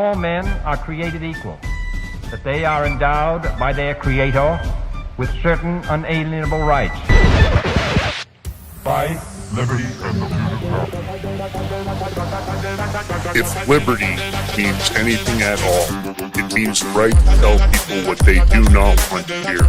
all men are created equal, that they are endowed by their Creator with certain unalienable rights. Life, liberty, and the pursuit of happiness. If liberty means anything at all, it means the right to tell people what they do not want to hear.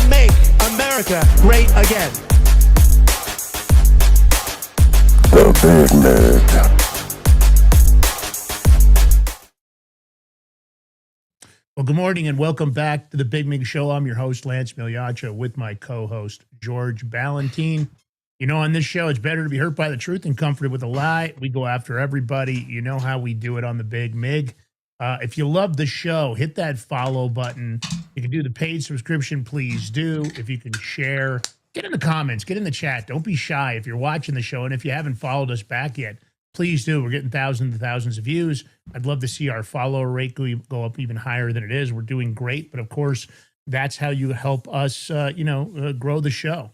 Make America great again. The Big Mig. Well, good morning and welcome back to the Big Mig Show. I'm your host, Lance Migliaccio, with my co-host, George Ballantine. You know, on this show, it's better to be hurt by the truth than comforted with a lie. We go after everybody. You know how we do it on the Big Mig. If you love the show, hit that follow button. You can do the paid subscription, please do. If you can share, get in the comments, get in the chat. Don't be shy if you're watching the show. And if you haven't followed us back yet, please do. We're getting thousands and thousands of views. I'd love to see our follower rate go up even higher than it is. We're doing great. But of course, that's how you help us, grow the show.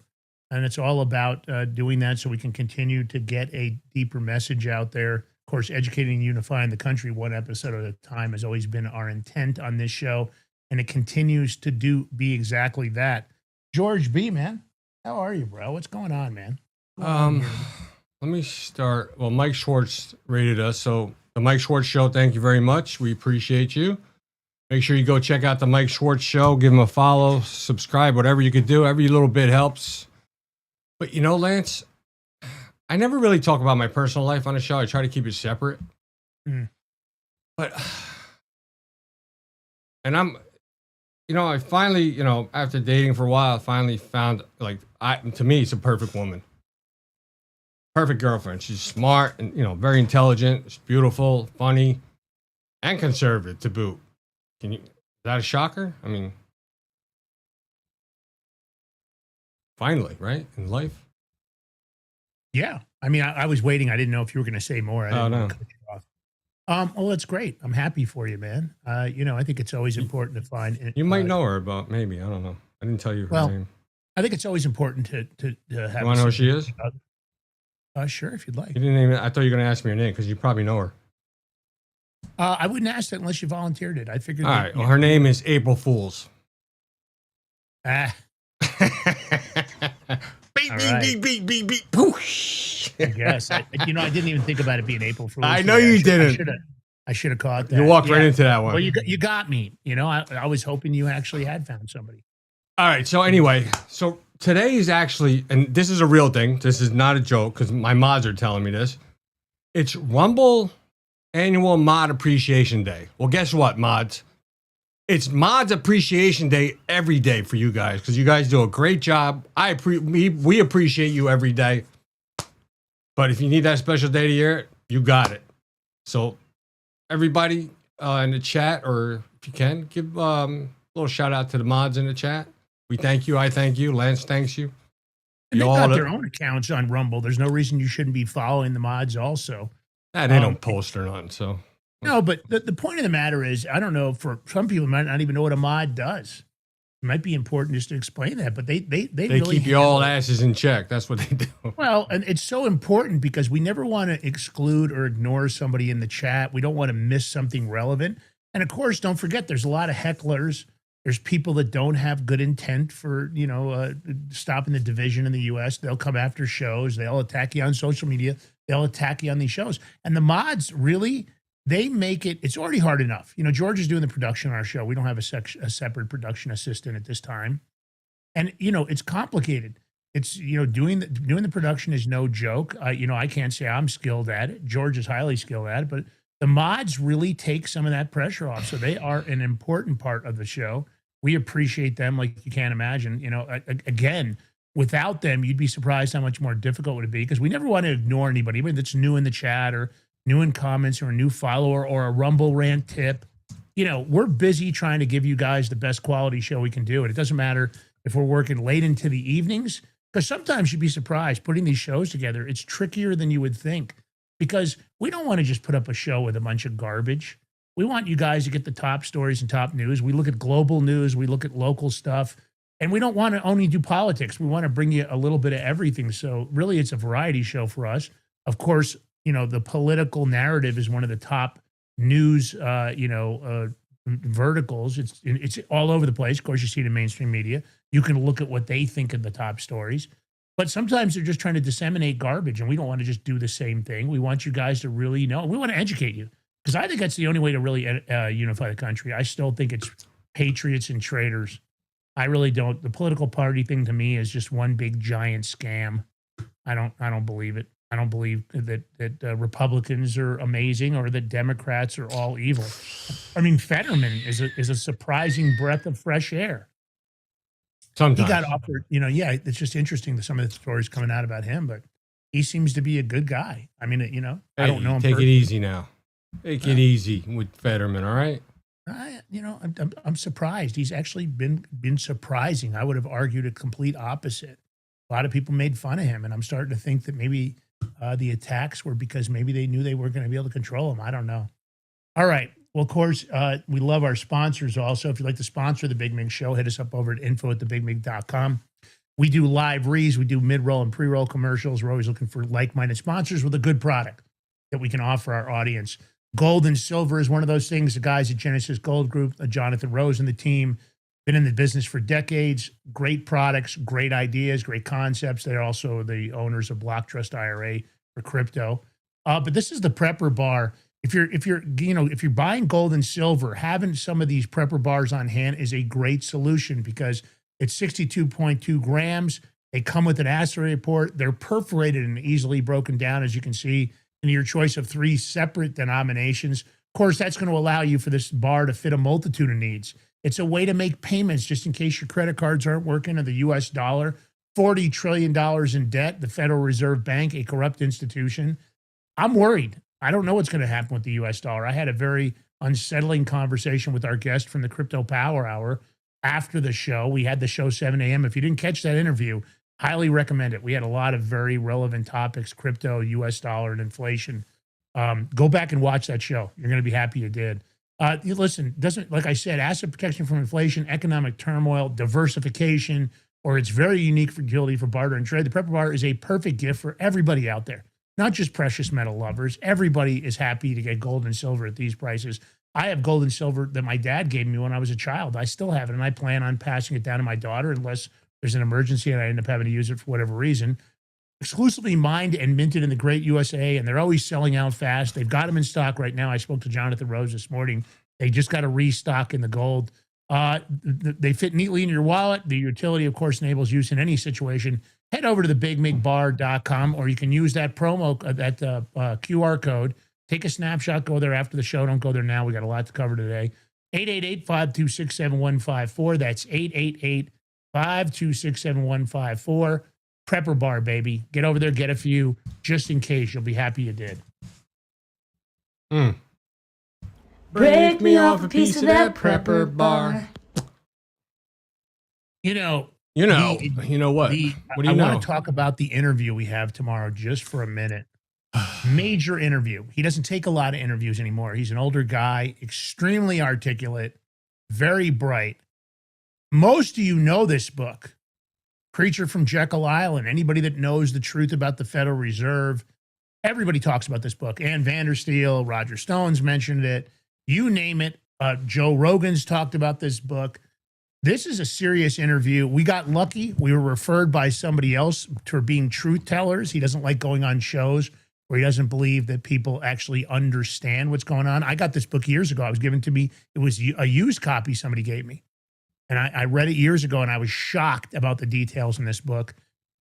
And it's all about doing that so we can continue to get a deeper message out there. Of course, educating and unifying the country one episode at a time has always been our intent on this show. And it continues to be exactly that. George B., man, how are you, bro? What's going on, man? Let me start. Well, Mike Schwartz rated us. So the Mike Schwartz Show, thank you very much. We appreciate you. Make sure you go check out the Mike Schwartz Show. Give him a follow, subscribe, whatever you could do. Every little bit helps. But you know, Lance, I never really talk about my personal life on the show. I try to keep it separate. But, and I finally, after dating for a while, I finally found, to me, it's a perfect woman. Perfect girlfriend. She's smart and, very intelligent. She's beautiful, funny, and conservative to boot. Is that a shocker? I mean, finally, right? In life? Yeah. I mean, I was waiting. I didn't know if you were going to say more. I didn't want to cut you off. Well, that's great. I'm happy for you, man. I think it's always important to find. You might know her, but maybe. I don't know. I didn't tell you her name. I think it's always important to have. You want to know who she is? Sure, if you'd like. You didn't even. I thought you were going to ask me her name because you probably know her. I wouldn't ask that unless you volunteered it. I figured. All right. Well, her name is April Fools. Ah. Beep, Right. beep, beep, beep, beep, poosh. I guess. I didn't even think about it being April Fool's. I know you didn't. I should have caught that. You walked right into that one. Well, you got me. I was hoping you actually had found somebody. All right. So anyway, today is actually, and this is a real thing. This is not a joke because my mods are telling me this. It's Rumble Annual Mod Appreciation Day. Well, guess what, mods? It's Mods Appreciation Day every day for you guys because you guys do a great job. We appreciate you every day. But if you need that special day of the year, you got it. So everybody in the chat, or if you can, give a little shout out to the mods in the chat. We thank you. I thank you. Lance thanks you. And they've got their own accounts on Rumble. There's no reason you shouldn't be following the mods also. They don't post or nothing, so. No, but the point of the matter is, I don't know, for some people might not even know what a mod does. It might be important just to explain that, but they really keep you all asses in check. That's what they do. Well, and it's so important because we never want to exclude or ignore somebody in the chat. We don't want to miss something relevant. And of course, don't forget, there's a lot of hecklers. There's people that don't have good intent for, stopping the division in the U.S. They'll come after shows. They'll attack you on social media. They'll attack you on these shows. And the mods really, they make it's already hard enough. George is doing the production on our show. We don't have a separate production assistant at this time. And, it's complicated. It's, doing the production is no joke. I can't say I'm skilled at it. George is highly skilled at it, but the mods really take some of that pressure off. So they are an important part of the show. We appreciate them like you can't imagine. Again, without them, you'd be surprised how much more difficult it would be because we never want to ignore anybody, even that's new in the chat or new in comments or a new follower or a Rumble rant tip. We're busy trying to give you guys the best quality show we can do. And it doesn't matter if we're working late into the evenings, because sometimes you'd be surprised putting these shows together. It's trickier than you would think because we don't want to just put up a show with a bunch of garbage. We want you guys to get the top stories and top news. We look at global news. We look at local stuff. And we don't want to only do politics. We want to bring you a little bit of everything. So really, it's a variety show for us. Of course, the political narrative is one of the top news, verticals. It's all over the place. Of course, you see it in mainstream media. You can look at what they think of the top stories. But sometimes they're just trying to disseminate garbage, and we don't want to just do the same thing. We want you guys to really know. We want to educate you, because I think that's the only way to really unify the country. I still think it's patriots and traitors. I really don't. The political party thing to me is just one big giant scam. I don't believe it. I don't believe that Republicans are amazing or that Democrats are all evil. I mean, Fetterman is a surprising breath of fresh air. Sometimes. He got offered, it's just interesting that some of the stories coming out about him, but he seems to be a good guy. I mean, I don't know him. Take it easy now. Take it easy with Fetterman, all right? I'm surprised. He's actually been surprising. I would have argued a complete opposite. A lot of people made fun of him, and I'm starting to think that maybe the attacks were because maybe they knew they weren't going to be able to control him. I don't know. All right. Well, of course, we love our sponsors also. If you'd like to sponsor The Big Mig Show, hit us up over at info@thebigmig.com. We do live reads. We do mid-roll and pre-roll commercials. We're always looking for like-minded sponsors with a good product that we can offer our audience. Gold and silver is one of those things. The guys at Genesis Gold Group, Jonathan Rose and the team, been in the business for decades. Great products, great ideas, great concepts. They're also the owners of Block Trust IRA for crypto. But this is the Prepper Bar. If you're buying gold and silver, having some of these Prepper Bars on hand is a great solution because it's 62.2 grams. They come with an assay report. They're perforated and easily broken down, as you can see, in your choice of 3 separate denominations. Of course, that's going to allow you for this bar to fit a multitude of needs. It's a way to make payments just in case your credit cards aren't working, or the U.S. dollar. $40 trillion in debt, the Federal Reserve Bank, a corrupt institution. I'm worried. I don't know what's going to happen with the U.S. dollar. I had a very unsettling conversation with our guest from the Crypto Power Hour after the show. We had the show 7 a.m. If you didn't catch that interview, highly recommend it. We had a lot of very relevant topics, crypto, U.S. dollar, and inflation. Go back and watch that show. You're going to be happy you did. Listen, like I said, asset protection from inflation, economic turmoil, diversification, or its very unique utility for barter and trade. The Prepper Bar is a perfect gift for everybody out there, not just precious metal lovers. Everybody is happy to get gold and silver at these prices. I have gold and silver that my dad gave me when I was a child. I still have it, and I plan on passing it down to my daughter unless there's an emergency and I end up having to use it for whatever reason. Exclusively mined and minted in the great USA, and they're always selling out fast. They've got them in stock right now. I spoke to Jonathan Rose this morning. They just got to restock in the gold. They fit neatly in your wallet. The utility, of course, enables use in any situation. Head over to thebigmigbar.com, or you can use that QR code. Take a snapshot, go there after the show. Don't go there now. We got a lot to cover today. 888-526-7154. That's 888-526-7154. Prepper Bar, baby. Get over there, get a few, just in case. You'll be happy you did. Break me off a piece of that Prepper Bar. You know what? What do you know? I want to talk about the interview we have tomorrow just for a minute. Major interview. He doesn't take a lot of interviews anymore. He's an older guy, extremely articulate, very bright. Most of you know this book. Creature from Jekyll Island. Anybody that knows the truth about the Federal Reserve, everybody talks about this book. Ann Vandersteel, Roger Stone's mentioned it. You name it. Joe Rogan's talked about this book. This is a serious interview. We got lucky. We were referred by somebody else to being truth tellers. He doesn't like going on shows where he doesn't believe that people actually understand what's going on. I got this book years ago. It was given to me. It was a used copy somebody gave me. And I read it years ago, and I was shocked about the details in this book.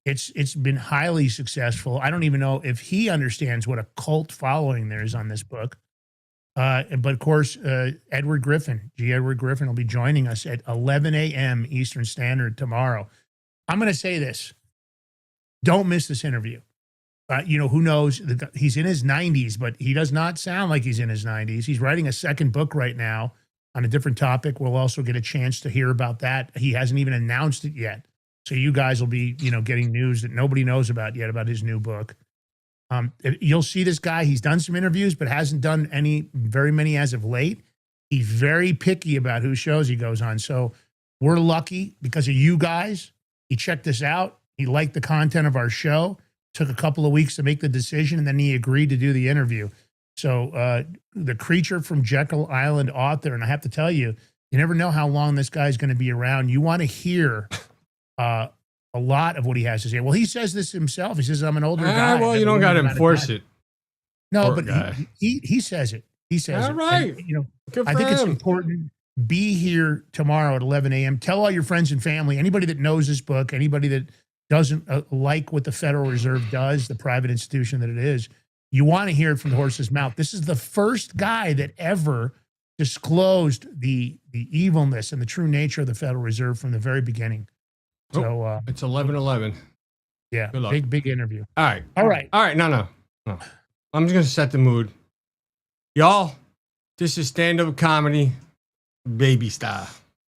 It's been highly successful. I don't even know if he understands what a cult following there is on this book. But of course, Edward Griffin will be joining us at 11 a.m. Eastern Standard tomorrow. I'm going to say this. Don't miss this interview. Who knows? He's in his 90s, but he does not sound like he's in his 90s. He's writing a second book right now on a different topic. We'll also get a chance to hear about that. He hasn't even announced it yet. So you guys will be, getting news that nobody knows about yet about his new book. You'll see this guy. He's done some interviews, but hasn't done very many as of late. He's very picky about whose shows he goes on. So we're lucky because of you guys. He checked us out. He liked the content of our show. Took a couple of weeks to make the decision, and then he agreed to do the interview. So the Creature from Jekyll Island author, and I have to tell you, you never know how long this guy's going to be around. You want to hear a lot of what he has to say. Well, he says this himself. He says, I'm an older guy. Well, you don't got to enforce it. No, but he says it. He says all it. right. And, Good for I think it's him. important. Be here tomorrow at 11 a.m. Tell all your friends and family, anybody that knows this book, anybody that doesn't like what the Federal Reserve does, the private institution that it is, you want to hear it from the horse's mouth. This is the first guy that ever disclosed the evilness and the true nature of the Federal Reserve from the very beginning. So it's 11:11. Yeah, Good luck. big interview. All right. All right. No. I'm just gonna set the mood, y'all. This is stand-up comedy, baby style.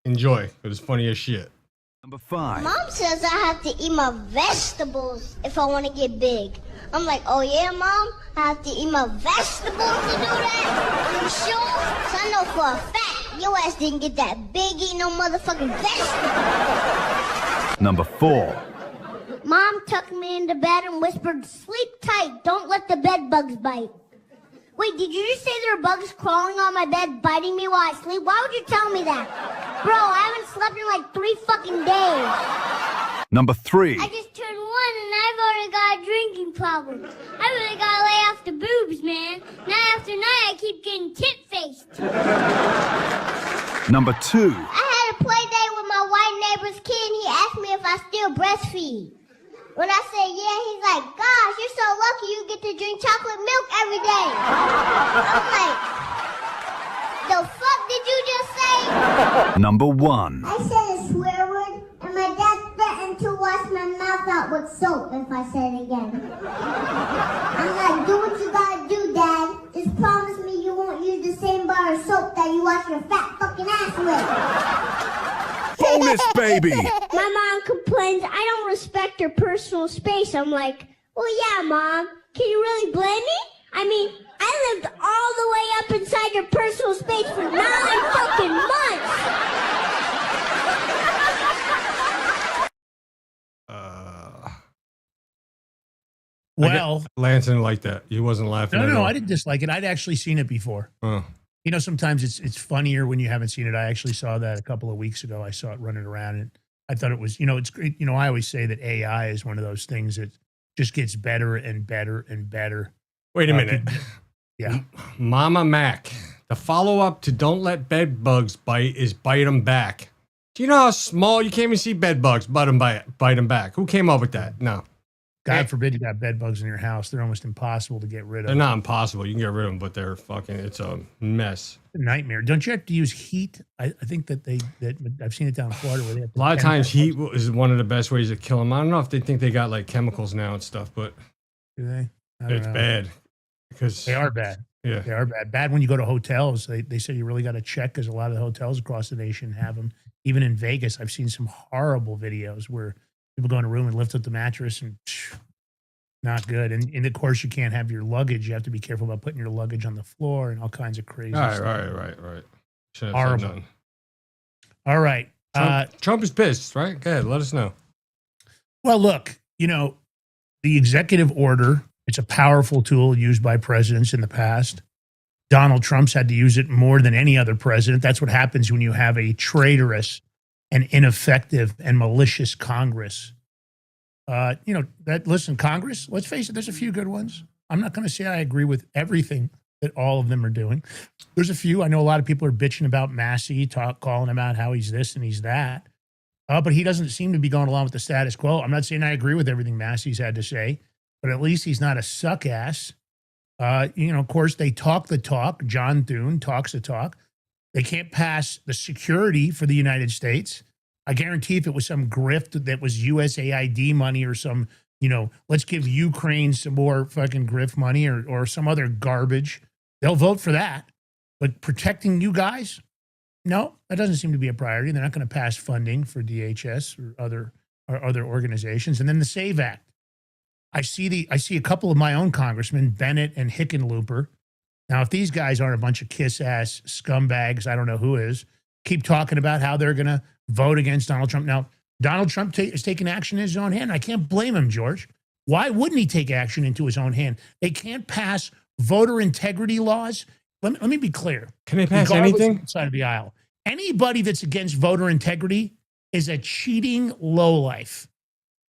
Enjoy, because it's funny as shit. Number 5. Mom says I have to eat my vegetables if I want to get big. I'm like, oh yeah, Mom? I have to eat my vegetables to do that? You sure? So I know for a fact your ass didn't get that big eating no motherfucking vegetables. Number 4. Mom tucked me into bed and whispered, sleep tight, don't let the bed bugs bite. Wait, did you just say there are bugs crawling on my bed biting me while I sleep? Why would you tell me that? Bro, I haven't slept in like 3 fucking days. Number 3. I just turned 1 and I've already got a drinking problem. I really gotta lay off the boobs, man. Night after night I keep getting tit-faced. Number 2. I had a play date with my white neighbor's kid and he asked me if I still breastfeed. When I said yeah, he's like, gosh, you're so lucky you get to drink chocolate milk every day. I'm like, the fuck did you just say? Number 1. I said a swear word and my dad threatened to wash my mouth out with soap if I said it again. I'm like, do what you gotta do, Dad. Just promise me you won't use the same bar of soap that you wash your fat fucking ass with. Bonus, baby. My mom complains I don't respect her personal space. I'm like, well, yeah, Mom. Can you really blame me? I mean, I lived all the way up inside your personal space for 9 fucking months. Well, Lance didn't like that. He wasn't laughing. no, I didn't dislike it. I'd actually seen it before. Oh. Sometimes it's funnier when you haven't seen it. I actually saw that a couple of weeks ago. I saw it running around, and I thought it was, it's great. I always say that AI is one of those things that just gets better and better and better. Wait a minute. Yeah. Mama Mac. The follow-up to Don't Let Bed Bugs Bite is Bite 'em Back. Do you know how small you can't even see bed bugs? Bite 'em back. Who came up with that? No. God forbid you got bed bugs in your house. They're almost impossible to get rid of. They're not impossible. You can get rid of them, but they're fucking, it's a mess. It's a nightmare. Don't you have to use heat? I think that I've seen it down in Florida where they have A lot of times heat is one of the best ways to kill them. I don't know if they think they got like chemicals now and stuff, but Do they? I don't it's know. bad. Because They are bad. Yeah. They are bad. Bad when you go to hotels. They say you really got to check because a lot of the hotels across the nation have them. Even in Vegas, I've seen some horrible videos where people go in a room and lift up the mattress and not good. And of course, you can't have your luggage. You have to be careful about putting your luggage on the floor and all kinds of crazy stuff. Right. Shouldn't have said Horrible. nothing. All right. Trump is pissed, right? Go ahead, let us know. Well, look, the executive order, it's a powerful tool used by presidents in the past. Donald Trump's had to use it more than any other president. That's what happens when you have a traitorous and ineffective and malicious Congress. Listen, Congress, let's face it, there's a few good ones. I'm not going to say I agree with everything that all of them are doing. There's a few. I know a lot of people are bitching about Massey, calling him out how he's this and he's that. But he doesn't seem to be going along with the status quo. I'm not saying I agree with everything Massey's had to say, but at least he's not a suck ass. Of course, they talk the talk. John Thune talks the talk. They can't pass the security for the United States. I guarantee if it was some grift that was USAID money or some, let's give Ukraine some more fucking grift money or some other garbage, they'll vote for that. But protecting you guys, no, that doesn't seem to be a priority. They're not going to pass funding for DHS or other organizations. And then the SAVE Act. I see a couple of my own congressmen, Bennett and Hickenlooper, Now, if these guys aren't a bunch of kiss-ass scumbags, I don't know who is, keep talking about how they're going to vote against Donald Trump. Now, Donald Trump is taking action in his own hand. I can't blame him, George. Why wouldn't he take action into his own hand? They can't pass voter integrity laws. Let me be clear. Can they pass Regardless anything? of the side of the aisle. Anybody that's against voter integrity is a cheating lowlife.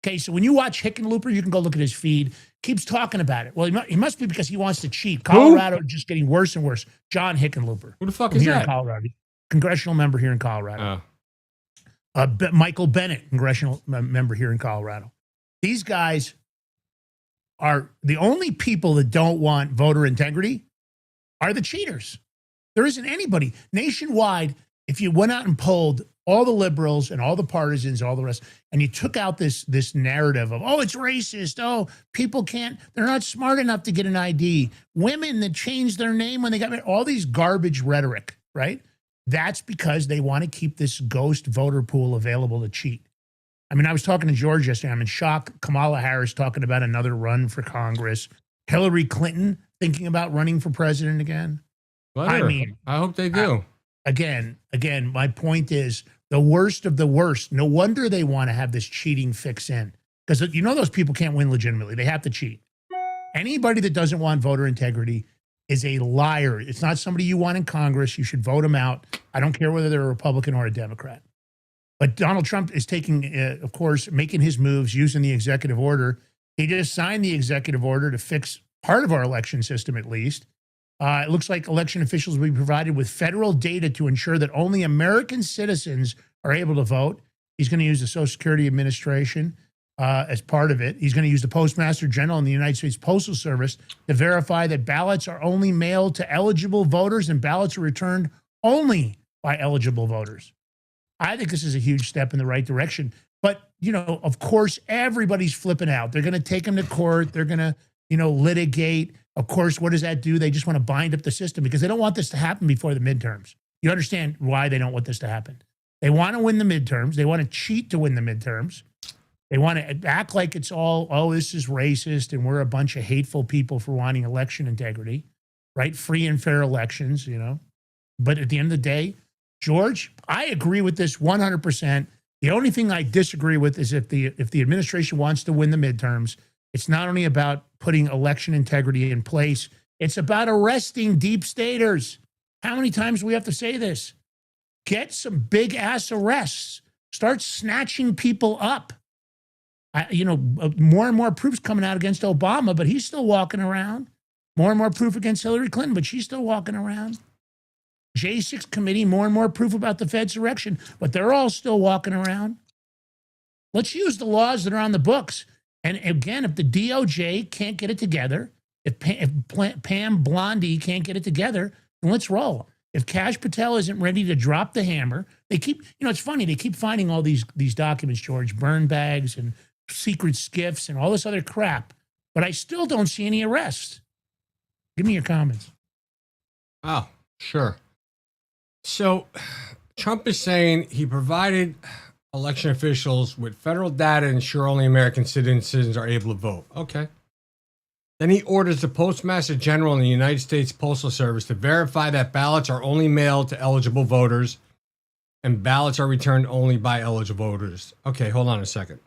Okay, so when you watch Hickenlooper, you can go look at his feed. Keeps talking about it. Well, he must be because he wants to cheat. Colorado is just getting worse and worse. John Hickenlooper. Who the fuck is here that? in Colorado. Congressional member here in Colorado. Oh. Michael Bennett, congressional member here in Colorado. These guys are the only people that don't want voter integrity are the cheaters. There isn't anybody nationwide. If you went out and polled all the liberals and all the partisans, all the rest, and you took out this narrative of, oh, it's racist. Oh, people they're not smart enough to get an ID. Women that changed their name when they got married, all these garbage rhetoric, right? That's because they want to keep this ghost voter pool available to cheat. I mean, I was talking to George yesterday. I'm in shock. Kamala Harris talking about another run for Congress. Hillary Clinton thinking about running for president again. Whatever. I mean, I hope they do. Again, my point is the worst of the worst. No wonder they want to have this cheating fix in, because you know those people can't win legitimately. They have to cheat. Anybody that doesn't want voter integrity is a liar. It's not somebody you want in Congress. You should vote them out. I don't care whether they're a Republican or a Democrat. But Donald Trump is taking, of course, making his moves using the executive order. He just signed the executive order to fix part of our election system, at least. It looks like election officials will be provided with federal data to ensure that only American citizens are able to vote. He's going to use the Social Security Administration as part of it. He's going to use the Postmaster General and the United States Postal Service to verify that ballots are only mailed to eligible voters and ballots are returned only by eligible voters. I think this is a huge step in the right direction. But, you know, of course, everybody's flipping out. They're going to take them to court. They're going to, litigate. Of course, what does that do? They just want to bind up the system because they don't want this to happen before the midterms. You understand why they don't want this to happen. They want to win the midterms. They want to cheat to win the midterms. They want to act like it's all, oh, this is racist and we're a bunch of hateful people for wanting election integrity, right? Free and fair elections, But at the end of the day, George, I agree with this 100%. The only thing I disagree with is if the administration wants to win the midterms, it's not only about putting election integrity in place, it's about arresting deep staters. How many times do we have to say this? Get some big ass arrests. Start snatching people up. More and more proofs coming out against Obama, but he's still walking around. More and more proof against Hillary Clinton, but she's still walking around. J6 committee, more and more proof about the Fed's direction, but they're all still walking around. Let's use the laws that are on the books. And again, if the DOJ can't get it together, if Pam Blondie can't get it together, then let's roll. If Kash Patel isn't ready to drop the hammer, they keep, it's funny, they keep finding all these documents, George, burn bags and secret skiffs and all this other crap, but I still don't see any arrests. Give me your comments. Oh, sure. So Trump is saying he provided election officials with federal data to ensure only American citizens are able to vote. Okay. Then he orders the Postmaster General and the United States Postal Service to verify that ballots are only mailed to eligible voters and ballots are returned only by eligible voters. Okay, hold on a second.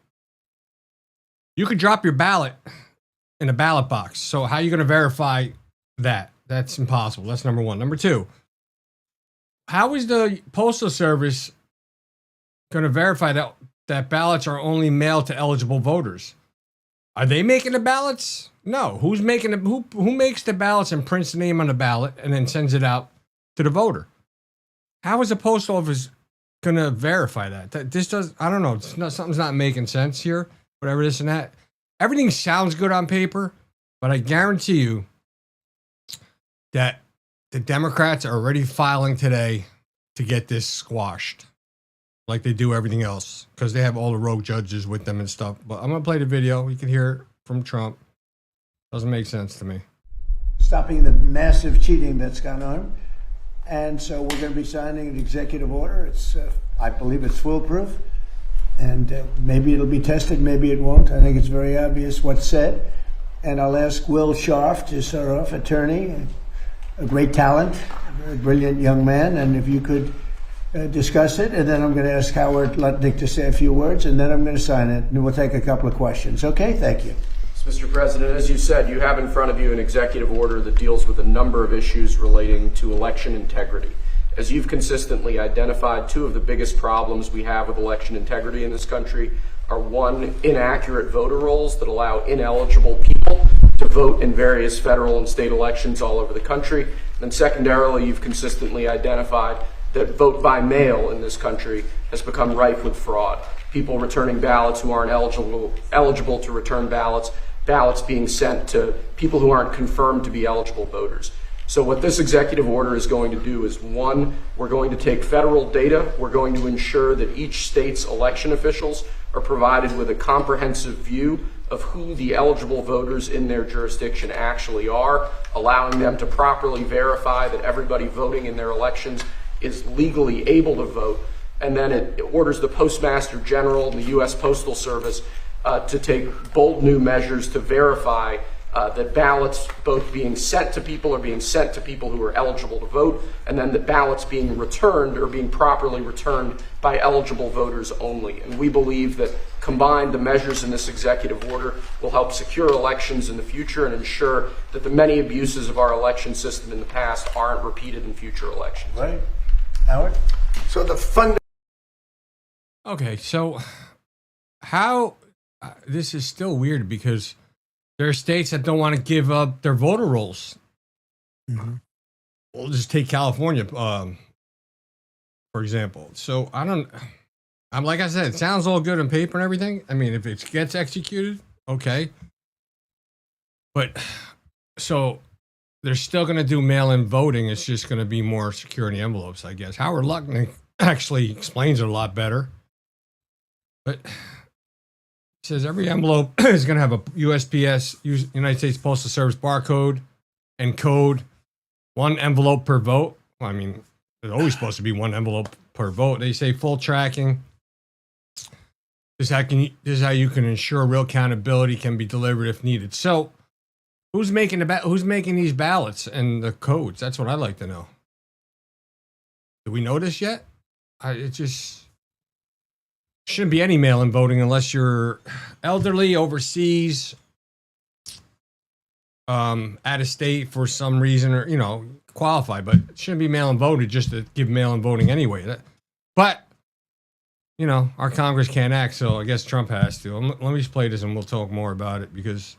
You could drop your ballot in a ballot box. So how are you going to verify that? That's impossible. That's number one. Number two, how is the Postal Service going to verify that ballots are only mailed to eligible voters? Are they making the ballots? No. Who's making the, who makes the ballots and prints the name on the ballot and then sends it out to the voter? How is the post office going to verify that? This does, I don't know. It's not, something's not making sense here. Whatever this and that. Everything sounds good on paper, but I guarantee you that the Democrats are already filing today to get this squashed, like they do everything else, because they have all the rogue judges with them and stuff. But I'm going to play the video. You can hear it from Trump. Doesn't make sense to me. Stopping the massive cheating that's gone on. And so we're going to be signing an executive order. It's, I believe it's foolproof. And maybe it'll be tested, maybe it won't. I think it's very obvious what's said. And I'll ask Will Scharf to start off, attorney, a great talent, a very brilliant young man, and if you could discuss it, and then I'm going to ask Howard Lutnick to say a few words, and then I'm going to sign it, and we'll take a couple of questions. Okay, thank you. Mr. President, as you said, you have in front of you an executive order that deals with a number of issues relating to election integrity. As you've consistently identified, two of the biggest problems we have with election integrity in this country are, one, inaccurate voter rolls that allow ineligible people to vote in various federal and state elections all over the country. And secondarily, you've consistently identified that vote by mail in this country has become rife with fraud. People returning ballots who aren't eligible to return ballots being sent to people who aren't confirmed to be eligible voters. So what this executive order is going to do is, one, we're going to take federal data. We're going to ensure that each state's election officials are provided with a comprehensive view of who the eligible voters in their jurisdiction actually are, allowing them to properly verify that everybody voting in their elections is legally able to vote. And then it orders the Postmaster General and the U.S. Postal Service to take bold new measures to verify that ballots both being sent to people are being sent to people who are eligible to vote, and then that ballots being returned are being properly returned by eligible voters only. And we believe that combined, the measures in this executive order will help secure elections in the future and ensure that the many abuses of our election system in the past aren't repeated in future elections. Right. Howard? So the fund. Okay, so how this is still weird because there are states that don't want to give up their voter rolls. Mm-hmm. We'll just take California, for example. So I'm like I said, it sounds all good on paper and everything. I mean, if it gets executed, okay. But so they're still going to do mail-in voting. It's just going to be more secure in the envelopes, I guess. Howard Lutnick actually explains it a lot better. But it says every envelope is going to have a USPS, United States Postal Service barcode and code, one envelope per vote. Well, I mean, there's always supposed to be one envelope per vote. They say full tracking. This is how you can ensure real accountability can be delivered if needed. So who's making these ballots and the codes? That's what I'd like to know. Do we know this yet? It just shouldn't be any mail-in voting unless you're elderly, overseas, out of state for some reason, or qualify. But it shouldn't be mail-in voted just to give mail-in voting anyway. But our Congress can't act, so I guess Trump has to. Let me just play this, and we'll talk more about it because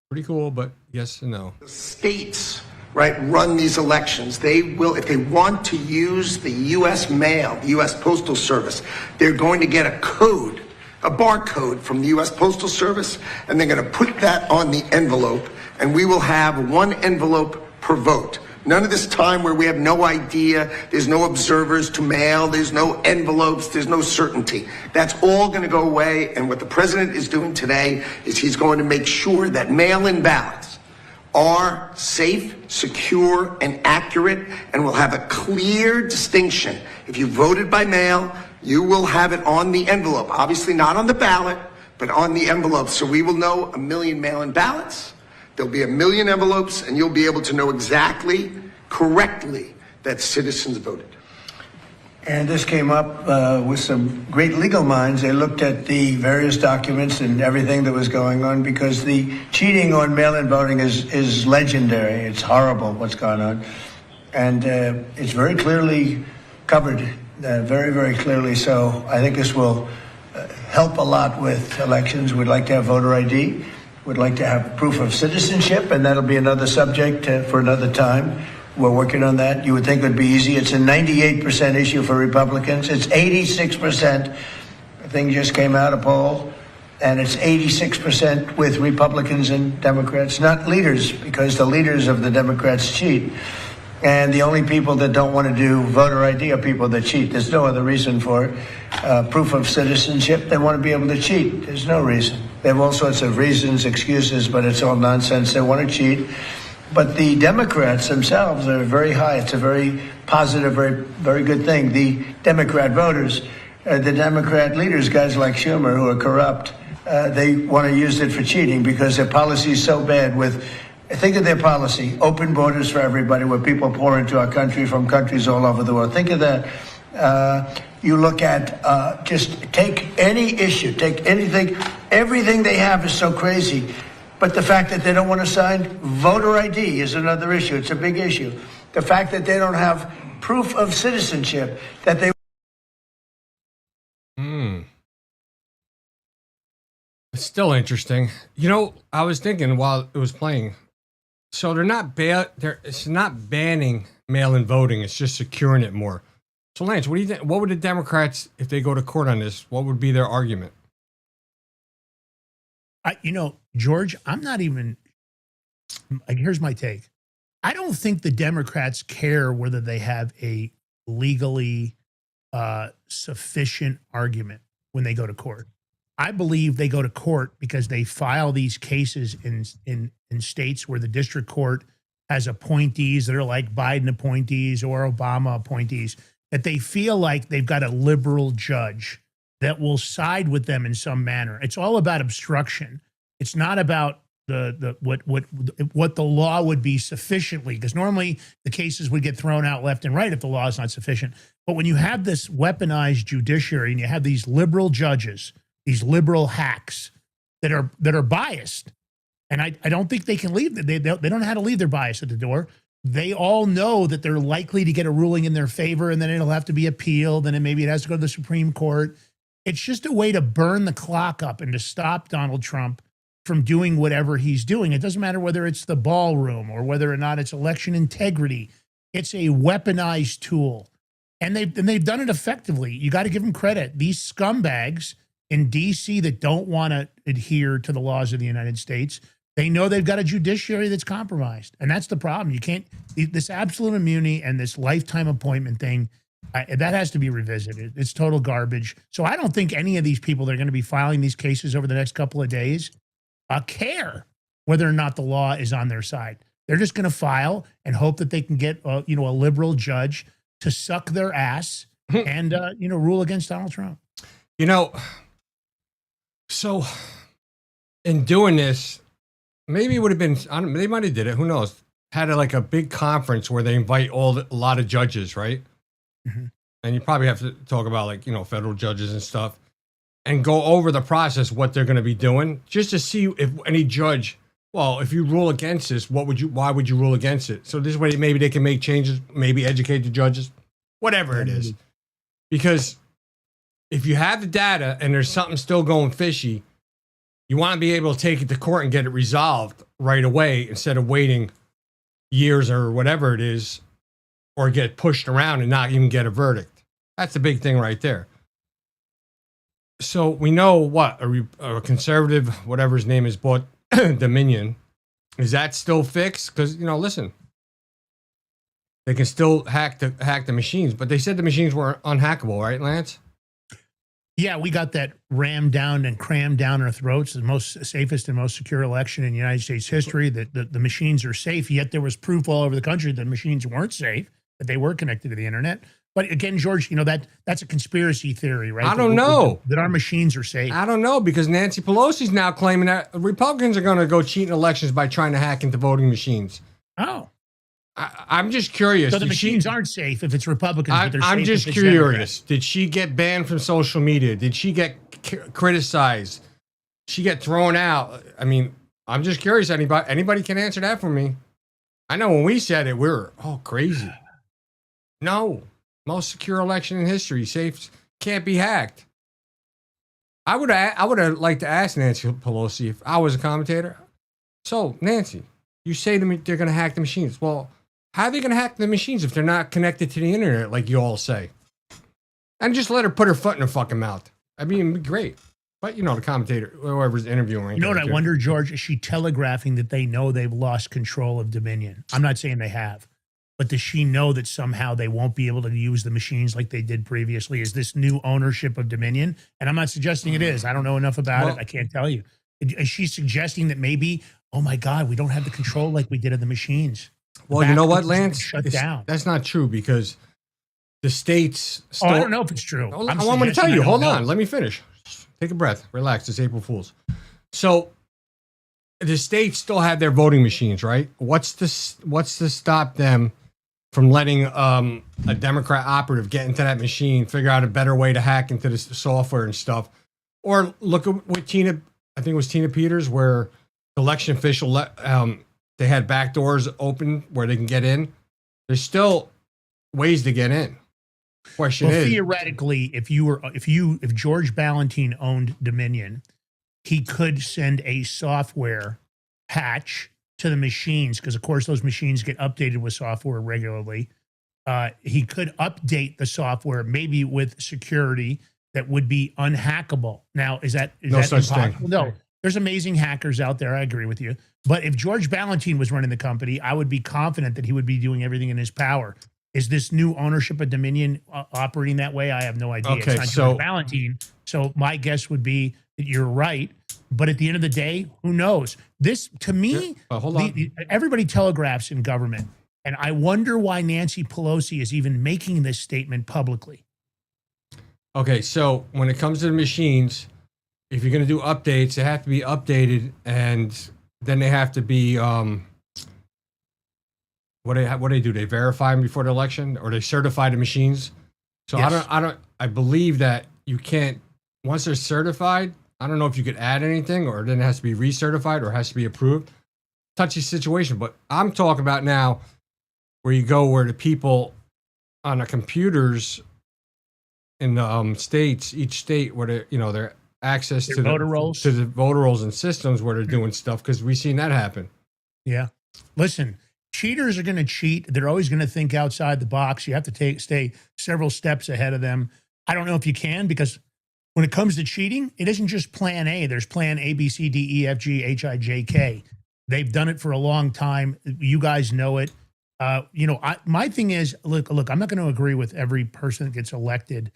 pretty cool. But yes and no. States, right, run these elections. They will, if they want to use the U.S. mail, the U.S. Postal Service, they're going to get a code, a barcode from the U.S. Postal Service, and they're going to put that on the envelope, and we will have one envelope per vote. None of this time where we have no idea, there's no observers to mail, there's no envelopes, there's no certainty. That's all going to go away, and what the president is doing today is he's going to make sure that mail-in ballots are safe, secure, and accurate, and will have a clear distinction. If you voted by mail, you will have it on the envelope. Obviously not on the ballot, but on the envelope. So we will know 1 million mail-in ballots. There'll be 1 million envelopes, and you'll be able to know exactly, correctly, that citizens voted. And this came up with some great legal minds. They looked at the various documents and everything that was going on, because the cheating on mail-in voting is legendary. It's horrible what's gone on. And it's very clearly covered, very, very clearly. So I think this will help a lot with elections. We'd like to have voter ID. We'd like to have proof of citizenship, and that'll be another subject for another time. We're working on that. You would think it would be easy. It's a 98% issue for Republicans. It's 86%. The thing just came out, a poll, and it's 86% with Republicans and Democrats, not leaders, because the leaders of the Democrats cheat. And the only people that don't want to do voter ID are people that cheat. There's no other reason for it. Proof of citizenship, they want to be able to cheat. There's no reason. They have all sorts of reasons, excuses, but it's all nonsense. They want to cheat. But the Democrats themselves are very high. It's a very positive, very, very good thing. The Democrat voters, the Democrat leaders, guys like Schumer, who are corrupt, they want to use it for cheating because their policy is so bad with Think of their policy, open borders for everybody, where people pour into our country from countries all over the world. Think of that. You look at, just take any issue, take anything, everything they have is so crazy. But the fact that they don't want to sign voter ID is another issue. It's a big issue. The fact that they don't have proof of citizenship, that they... It's still interesting. You know, I was thinking while it was playing, so it's not banning mail-in voting, it's just securing it more. So Lance, what do you think? What would the Democrats, if they go to court on this, what would be their argument? George, I'm not even, here's my take. I don't think the Democrats care whether they have a legally sufficient argument when they go to court. I believe they go to court because they file these cases in states where the district court has appointees that are like Biden appointees or Obama appointees, that they feel like they've got a liberal judge that will side with them in some manner. It's all about obstruction. It's not about what the law would be sufficiently, because normally the cases would get thrown out left and right if the law is not sufficient. But when you have this weaponized judiciary and you have these liberal judges, these liberal hacks that are biased, and I don't think they can leave. They don't know how to leave their bias at the door. They all know that they're likely to get a ruling in their favor, and then it'll have to be appealed, and then maybe it has to go to the Supreme Court. It's just a way to burn the clock up and to stop Donald Trump from doing whatever he's doing. It doesn't matter whether it's the ballroom or whether or not it's election integrity. It's a weaponized tool, and they've done it effectively. You got to give them credit. These scumbags in D.C. that don't want to adhere to the laws of the United States, they know they've got a judiciary that's compromised. And that's the problem. You can't, this absolute immunity and this lifetime appointment thing, that has to be revisited. It's total garbage. So I don't think any of these people that are going to be filing these cases over the next couple of days care whether or not the law is on their side. They're just going to file and hope that they can get a liberal judge to suck their ass and rule against Donald Trump. So in doing this, maybe it would have been, they might have did it, who knows, had a big conference where they invite a lot of judges, right? Mm-hmm. And you probably have to talk about federal judges and stuff and go over the process, what they're going to be doing, just to see if any judge, if you rule against this, why would you rule against it? So this way, maybe they can make changes, maybe educate the judges, whatever it is. Because if you have the data and there's something still going fishy, you want to be able to take it to court and get it resolved right away instead of waiting years or whatever it is, or get pushed around and not even get a verdict. That's the big thing right there. So we know what a conservative, whatever his name is, bought Dominion. Is that still fixed? Because listen, they can still hack the machines, but they said the machines were unhackable, right, Lance? Yeah, we got that rammed down and crammed down our throats, the most safest and most secure election in United States history, that the machines are safe, yet there was proof all over the country that the machines weren't safe, that they were connected to the internet. But again, George, that's a conspiracy theory, right? I don't know. That our machines are safe. I don't know, because Nancy Pelosi's now claiming that Republicans are going to go cheat in elections by trying to hack into voting machines. Oh. I'm just curious. So the machines aren't safe if it's Republicans. But they're I'm safe just if it's curious. Democrats. Did she get banned from social media? Did she get criticized? She get thrown out? I mean, I'm just curious. Anybody can answer that for me. I know when we said it, we were crazy. No, most secure election in history, safe, can't be hacked. I would have liked to ask Nancy Pelosi if I was a commentator. So Nancy, you say to me they're going to hack the machines. Well, how are they going to hack the machines if they're not connected to the internet, like you all say? And just let her put her foot in her fucking mouth. I mean, it'd be great. But, the commentator, whoever's interviewing. You know what I wonder, George? Is she telegraphing that they know they've lost control of Dominion? I'm not saying they have. But does she know that somehow they won't be able to use the machines like they did previously? Is this new ownership of Dominion? And I'm not suggesting it is. I don't know enough about it. I can't tell you. Is she suggesting that maybe, oh my God, we don't have the control like we did of the machines? Well, you know what, Lance? Shut down. That's not true, because the states still... I don't know if it's true. I'm going to tell you. Hold on. Let me finish. Take a breath. Relax. It's April Fool's. So the states still have their voting machines, right? What's to stop them from letting a Democrat operative get into that machine, figure out a better way to hack into the software and stuff? Or look at what Tina, I think it was Tina Peters, where the election official they had back doors open where they can get in. There's still ways to get in. Question well, is, theoretically, if George Ballantine owned Dominion, he could send a software patch to the machines, because of course those machines get updated with software regularly. He could update the software, maybe with security that would be unhackable. Now, is that no such impossible? thing? No, there's amazing hackers out there. I agree with you. But if George Ballantine was running the company, I would be confident that he would be doing everything in his power. Is this new ownership of Dominion operating that way? I have no idea. Okay, it's not so George Ballantine. So my guess would be that you're right. But at the end of the day, who knows? This, to me, hold on. Everybody telegraphs in government. And I wonder why Nancy Pelosi is even making this statement publicly. Okay, so when it comes to the machines, if you're going to do updates, they have to be updated, and then they have to be what do they do? They verify them before the election, or they certify the machines. So Yes. I believe that you can't, once they're certified, I don't know if you could add anything, or then it has to be recertified, or it has to be approved. Touchy situation, but I'm talking about now where you go where the people on the computers in the states, each state, where they, their access to voter rolls, to the voter rolls and systems where they're doing stuff, because we've seen that happen. Yeah. Listen, cheaters are going to cheat. They're always going to think outside the box. You have to stay several steps ahead of them. I don't know if you can, because when it comes to cheating, it isn't just plan A. There's plan A, B, C, D, E, F, G, H, I, J, K. They've done it for a long time. You guys know it. My thing is, look, I'm not going to agree with every person that gets elected.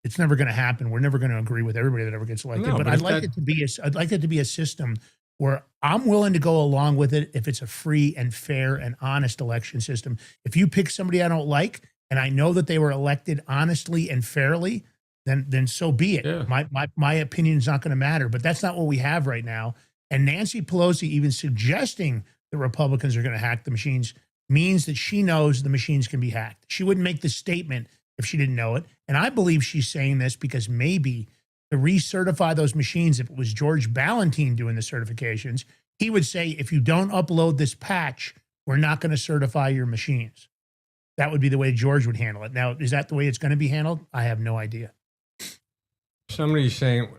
It's never going to happen. We're never going to agree with everybody that ever gets elected. No, but I'd like it to be a system where I'm willing to go along with it if it's a free and fair and honest election system. If you pick somebody I don't like, and I know that they were elected honestly and fairly, then so be it. Yeah. My opinion is not going to matter. But that's not what we have right now. And Nancy Pelosi even suggesting the Republicans are going to hack the machines means that she knows the machines can be hacked. She wouldn't make the statement if she didn't know it. And I believe she's saying this because maybe to recertify those machines, if it was George Ballantine doing the certifications, he would say, if you don't upload this patch, we're not going to certify your machines. That would be the way George would handle it. Now, is that the way it's going to be handled? I have no idea. Somebody's saying,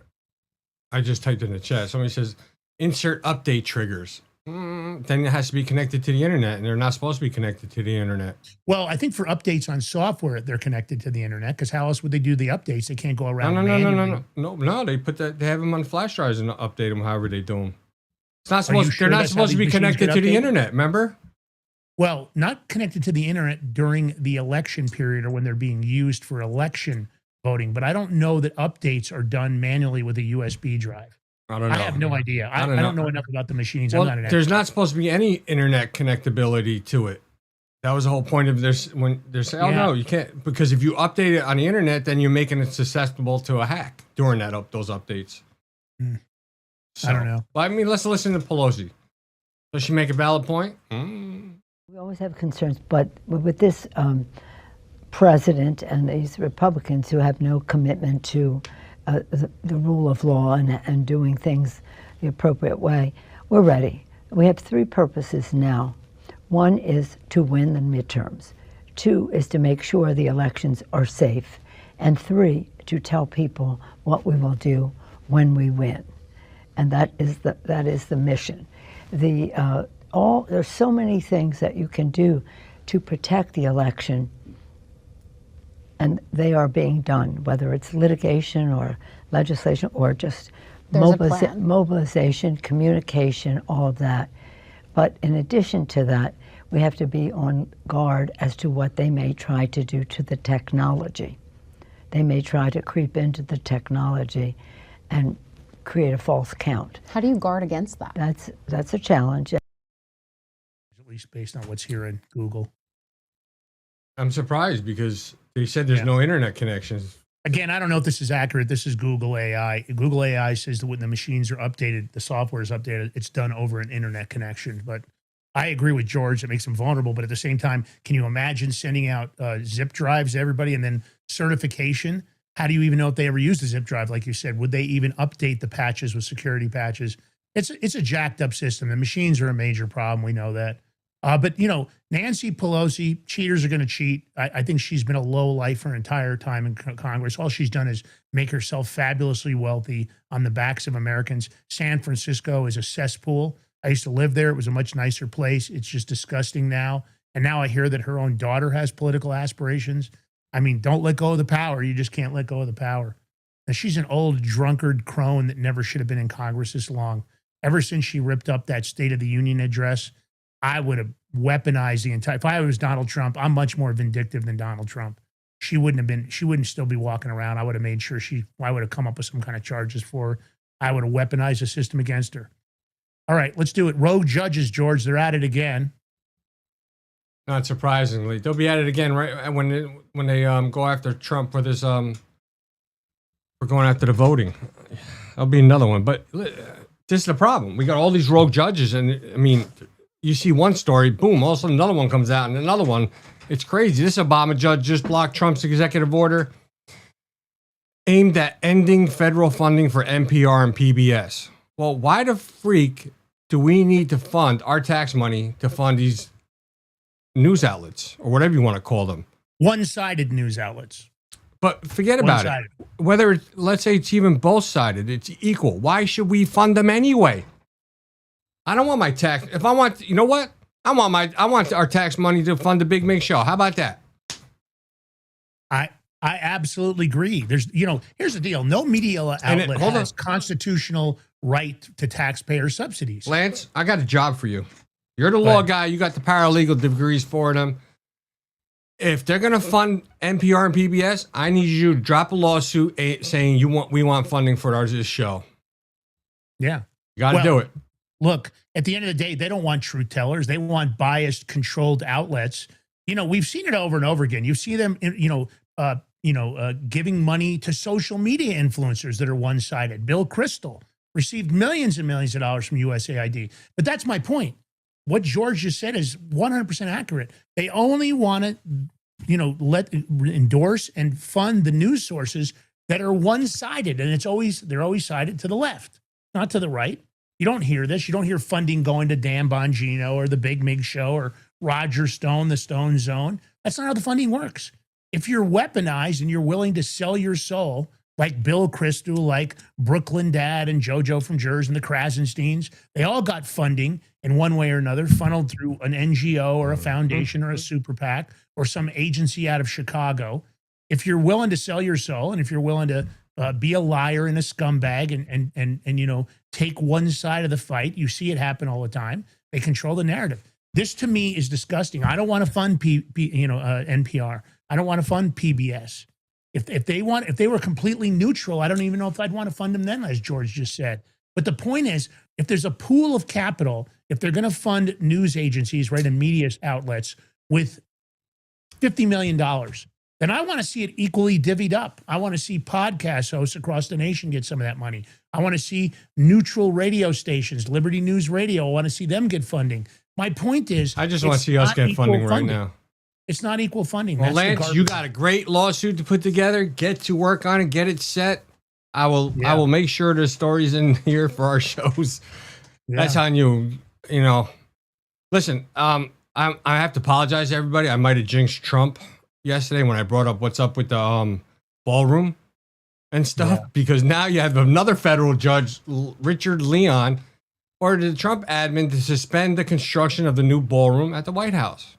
I just typed in the chat, somebody says, insert update triggers. Then it has to be connected to the internet, and they're not supposed to be connected to the internet. Well, I think for updates on software, they're connected to the internet, because how else would they do the updates? They can't go around manually. No. They put that. They have them on flash drives and update them however they do them. It's not Are you supposed. sure They're not that's how supposed to these be machines connected get to the updated? internet. Remember? Well, not connected to the internet during the election period or when they're being used for election voting. But I don't know that updates are done manually with a USB drive. I don't know. I have no idea. I don't know enough about the machines. Well, I'm not an there's expert. not supposed to be any internet connectability to it. That was the whole point of this. When they're saying, "Oh no, you can't," because if you update it on the internet, then you're making it susceptible to a hack during those updates. So, I don't know. Well, I mean, let's listen to Pelosi. Does she make a valid point? We always have concerns, but with this president and these Republicans who have no commitment to the rule of law and doing things the appropriate way, we're ready. We have three purposes now. One is to win the midterms. Two is to make sure the elections are safe. And three, to tell people what we will do when we win. And that is the mission. There's so many things that you can do to protect the election, and they are being done, whether it's litigation or legislation or just mobilization, communication, all of that. But in addition to that, we have to be on guard as to what they may try to do to the technology. They may try to creep into the technology and create a false count. How do you guard against that? That's a challenge. At least based on what's here in Google. I'm surprised because they said there's no internet connections. Again, I don't know if this is accurate. This is Google AI. Google AI says that when the machines are updated, the software is updated, it's done over an internet connection. But I agree with George. It makes them vulnerable. But at the same time, can you imagine sending out zip drives to everybody and then certification? How do you even know if they ever used a zip drive? Like you said, would they even update the patches with security patches? It's a jacked up system. The machines are a major problem. We know that. But, you know, Nancy Pelosi, cheaters are going to cheat. I think she's been a low life her entire time in Congress. All she's done is make herself fabulously wealthy on the backs of Americans. San Francisco is a cesspool. I used to live there. It was a much nicer place. It's just disgusting now. And now I hear that her own daughter has political aspirations. I mean, don't let go of the power. You just can't let go of the power. Now, she's an old drunkard crone that never should have been in Congress this long. Ever since she ripped up that State of the Union address, I would have weaponized the entire. If I was Donald Trump, I'm much more vindictive than Donald Trump. She wouldn't still be walking around. I would have made sure I would have come up with some kind of charges for her. I would have weaponized the system against her. All right, let's do it. Rogue judges, George, they're at it again. Not surprisingly, they'll be at it again right when they go after Trump for this for going after the voting. That'll be another one. But this is the problem. We got all these rogue judges, and I mean, you see one story, boom, all of a sudden another one comes out, and another one. It's crazy. This Obama judge just blocked Trump's executive order aimed at ending federal funding for NPR and PBS. Well, why the freak do we need to fund our tax money to fund these news outlets, or whatever you want to call them? One-sided news outlets. But forget about it. Whether, let's say it's even both-sided, it's equal. Why should we fund them anyway? I don't want my tax. If I want, you know what? I want our tax money to fund the Big Mig show. How about that? I absolutely agree. Here's the deal. No media outlet has constitutional right to taxpayer subsidies. Lance, I got a job for you. You're the law guy. You got the paralegal degrees for them. If they're going to fund NPR and PBS, I need you to drop a lawsuit saying we want funding for this show. Yeah. You got to do it. Look, at the end of the day, they don't want truth tellers. They want biased, controlled outlets. You know, we've seen it over and over again. You see them, giving money to social media influencers that are one-sided. Bill Kristol received millions and millions of dollars from USAID. But that's my point. What George just said is 100% accurate. They only want to, endorse and fund the news sources that are one-sided, and they're always sided to the left, not to the right. You don't hear this. You don't hear funding going to Dan Bongino or the Big Mig Show or Roger Stone, the Stone Zone. That's not how the funding works. If you're weaponized and you're willing to sell your soul, like Bill Kristol, like Brooklyn Dad and JoJo from Jersey and the Krasensteins, they all got funding in one way or another, funneled through an NGO or a foundation or a super PAC or some agency out of Chicago. If you're willing to sell your soul, and if you're willing to be a liar and a scumbag and take one side of the fight, you see it happen all the time. They control the narrative. This to me is disgusting. I don't want to fund NPR. I don't want to fund PBS. If they were completely neutral, I don't even know if I'd want to fund them then, as George just said. But the point is, if there's a pool of capital, if they're going to fund news agencies, right, and media outlets with $50 million, then I want to see it equally divvied up. I want to see podcast hosts across the nation get some of that money. I want to see neutral radio stations, Liberty News Radio. I want to see them get funding. My point is, I just want to see us get funding right now. It's not equal funding. Well, Lance, you got a great lawsuit to put together. Get to work on it. Get it set. I will make sure there's stories in here for our shows. Yeah. That's on you. Listen, I have to apologize to everybody. I might have jinxed Trump yesterday when I brought up what's up with the ballroom and stuff, because now you have another federal judge, Richard Leon, ordered the Trump admin to suspend the construction of the new ballroom at the White House.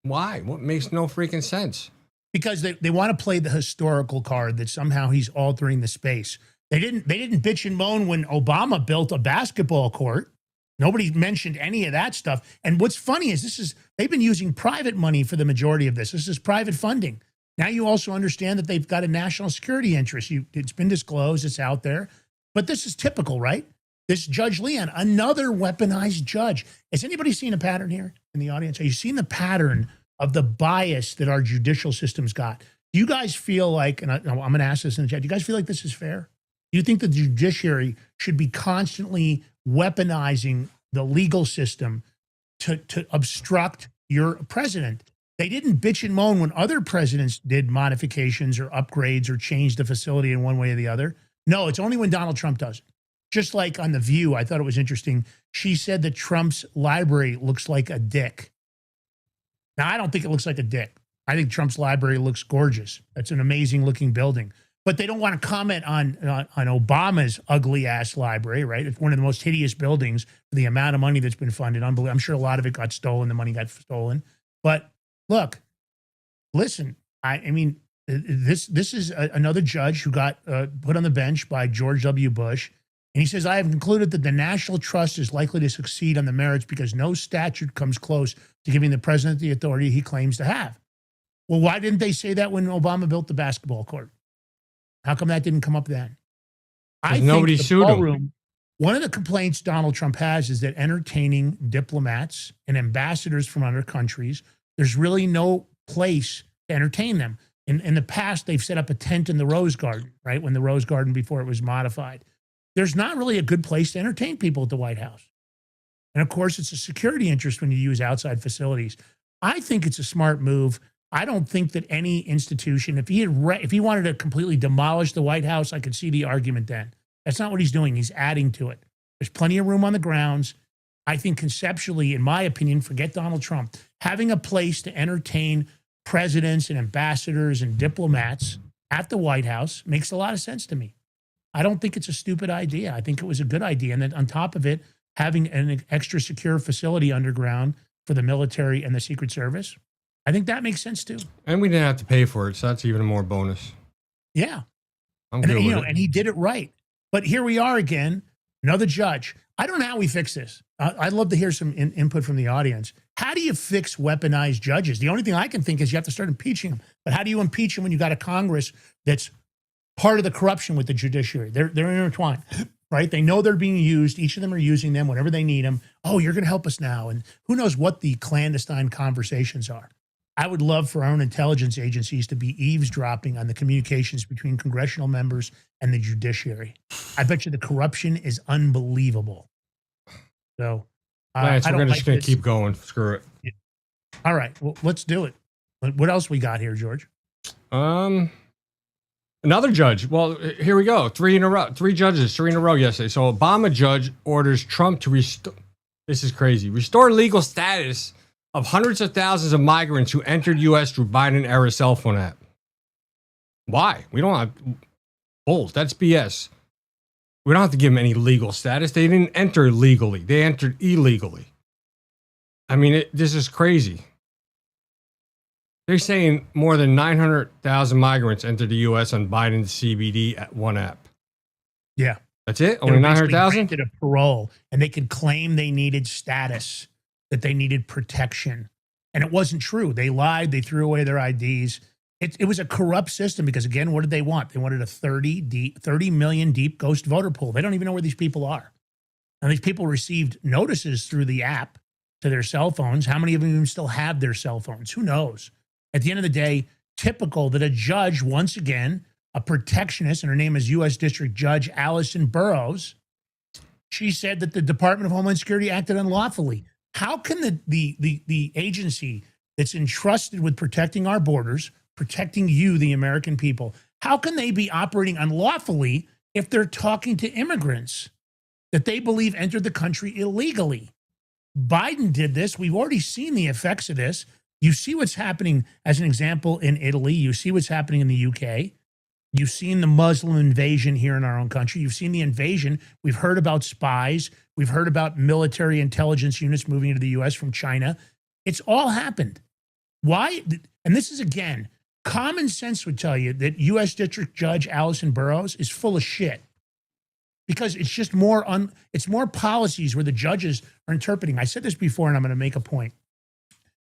Why? What makes no freaking sense? Because they want to play the historical card that somehow he's altering the space. They didn't bitch and moan when Obama built a basketball court. Nobody mentioned any of that stuff. And what's funny is they've been using private money for the majority of this. This is private funding. Now you also understand that they've got a national security interest. It's been disclosed, it's out there. But this is typical, right? This Judge Leon, another weaponized judge. Has anybody seen a pattern here in the audience? Have you seen the pattern of the bias that our judicial system's got? Do you guys feel like, and I'm going to ask this in the chat, do you guys feel like this is fair? Do you think the judiciary should be constantly weaponizing the legal system to obstruct your president? They didn't bitch and moan when other presidents did modifications or upgrades or changed the facility in one way or the other. No, it's only when Donald Trump does it. Just like on The View, I thought it was interesting. She said that Trump's library looks like a dick. Now, I don't think it looks like a dick. I think Trump's library looks gorgeous. That's an amazing looking building. But they don't want to comment on Obama's ugly ass library, right? It's one of the most hideous buildings for the amount of money that's been funded. Unbelievable. I'm sure a lot of it got stolen. The money got stolen. But look, listen, I mean, this is another judge who got put on the bench by George W. Bush. And he says, I have concluded that the National Trust is likely to succeed on the merits because no statute comes close to giving the president the authority he claims to have. Well, why didn't they say that when Obama built the basketball court? How come that didn't come up then? I think nobody the sued ballroom, one of the complaints Donald Trump has is that entertaining diplomats and ambassadors from other countries, there's really no place to entertain them. In the past, they've set up a tent in the Rose Garden, right? When the Rose Garden, before it was modified. There's not really a good place to entertain people at the White House. And of course, it's a security interest when you use outside facilities. I think it's a smart move. I don't think that any institution, if he wanted to completely demolish the White House, I could see the argument then. That's not what he's doing. He's adding to it. There's plenty of room on the grounds. I think conceptually, in my opinion, forget Donald Trump, having a place to entertain presidents and ambassadors and diplomats at the White House makes a lot of sense to me. I don't think it's a stupid idea. I think it was a good idea. And then on top of it, having an extra secure facility underground for the military and the Secret Service, I think that makes sense too. And we didn't have to pay for it, so that's even more bonus. Yeah. I'm good with it. And he did it right. But here we are again, another judge. I don't know how we fix this. I'd love to hear some input from the audience. How do you fix weaponized judges? The only thing I can think is you have to start impeaching them. But how do you impeach them when you got a Congress that's part of the corruption with the judiciary? They're intertwined, right? They know they're being used. Each of them are using them whenever they need them. Oh, you're going to help us now. And who knows what the clandestine conversations are. I would love for our own intelligence agencies to be eavesdropping on the communications between congressional members and the judiciary. I bet you the corruption is unbelievable. So Lance, we're just going to keep going. Screw it. All right. Well, let's do it. What else we got here, George? Another judge. Well, here we go. 3 in a row. 3 judges, 3 in a row yesterday. So Obama judge orders Trump to restore. This is crazy. Restore legal status of hundreds of thousands of migrants who entered U.S. through Biden-era cell phone app. Why? We don't have bulls. That's BS. We don't have to give them any legal status. They didn't enter legally. They entered illegally. I mean, this is crazy. They're saying more than 900,000 migrants entered the U.S. on Biden's CBD one app. Yeah. That's it? Only 900,000? Granted a parole, and they could claim they needed status, that they needed protection. And it wasn't true. They lied. They threw away their IDs. It was a corrupt system because, again, what did they want? They wanted a 30 million deep ghost voter pool. They don't even know where these people are. And these people received notices through the app to their cell phones. How many of them even still have their cell phones? Who knows? At the end of the day, typical that a judge, once again, a protectionist, and her name is U.S. District Judge Allison Burroughs, she said that the Department of Homeland Security acted unlawfully. How can the agency that's entrusted with protecting our borders, protecting you, the American people, how can they be operating unlawfully if they're talking to immigrants that they believe entered the country illegally? Biden did this. We've already seen the effects of this. You see what's happening, as an example, in Italy. You see what's happening in the UK. You've seen the Muslim invasion here in our own country. You've seen the invasion. We've heard about spies. We've heard about military intelligence units moving into the U.S. from China. It's all happened. Why? And this is, again, common sense would tell you that U.S. District Judge Allison Burroughs is full of shit because it's just it's more policies where the judges are interpreting. I said this before, and I'm going to make a point.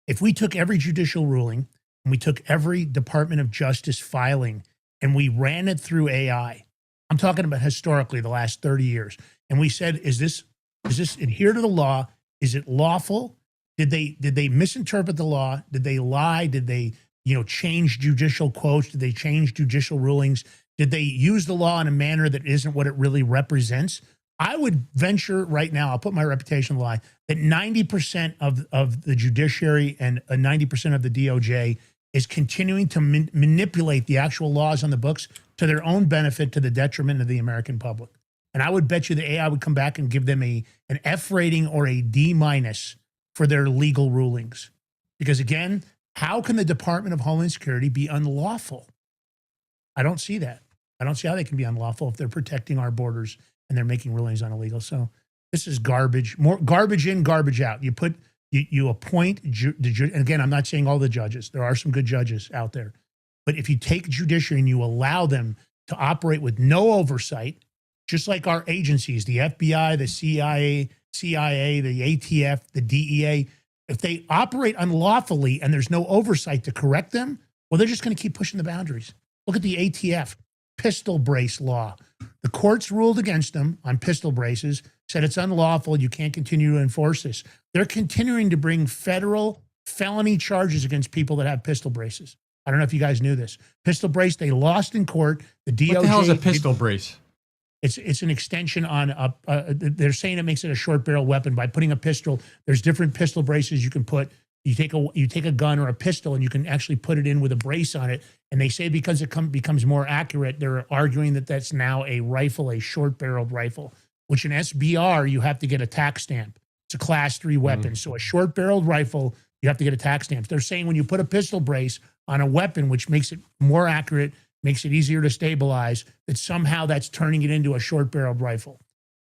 If we took every judicial ruling and we took every Department of Justice filing and we ran it through AI, I'm talking about historically the last 30 years, and we said, is this adhere to the law? Is it lawful? Did they misinterpret the law? Did they lie? Did they change judicial quotes? Did they change judicial rulings? Did they use the law in a manner that isn't what it really represents? I would venture right now, I'll put my reputation on the line, that 90% of the judiciary and 90% of the DOJ is continuing to manipulate the actual laws on the books to their own benefit, to the detriment of the American public. And I would bet you the AI would come back and give them an F rating or a D- for their legal rulings. Because again, how can the Department of Homeland Security be unlawful? I don't see that. I don't see how they can be unlawful if they're protecting our borders and they're making rulings on illegal. So this is garbage. More garbage in, garbage out. You appoint, and again, I'm not saying all the judges. There are some good judges out there. But if you take judiciary and you allow them to operate with no oversight, just like our agencies, the FBI, the CIA, the ATF, the DEA, if they operate unlawfully and there's no oversight to correct them, well, they're just going to keep pushing the boundaries. Look at the ATF pistol brace law. The courts ruled against them on pistol braces, said it's unlawful. You can't continue to enforce this. They're continuing to bring federal felony charges against people that have pistol braces. I don't know if you guys knew this. Pistol brace, they lost in court. The DOJ. What the hell is a pistol brace? It's an extension on they're saying it makes it a short barrel weapon by putting a pistol. There's different pistol braces you can put. You take a gun or a pistol and you can actually put it in with a brace on it. And they say because it becomes more accurate, they're arguing that that's now a rifle, a short barreled rifle, which in SBR, you have to get a tax stamp. It's a class 3 weapon. So a short barreled rifle, you have to get a tax stamp. They're saying when you put a pistol brace on a weapon, which makes it more accurate, makes it easier to stabilize, that somehow that's turning it into a short barreled rifle.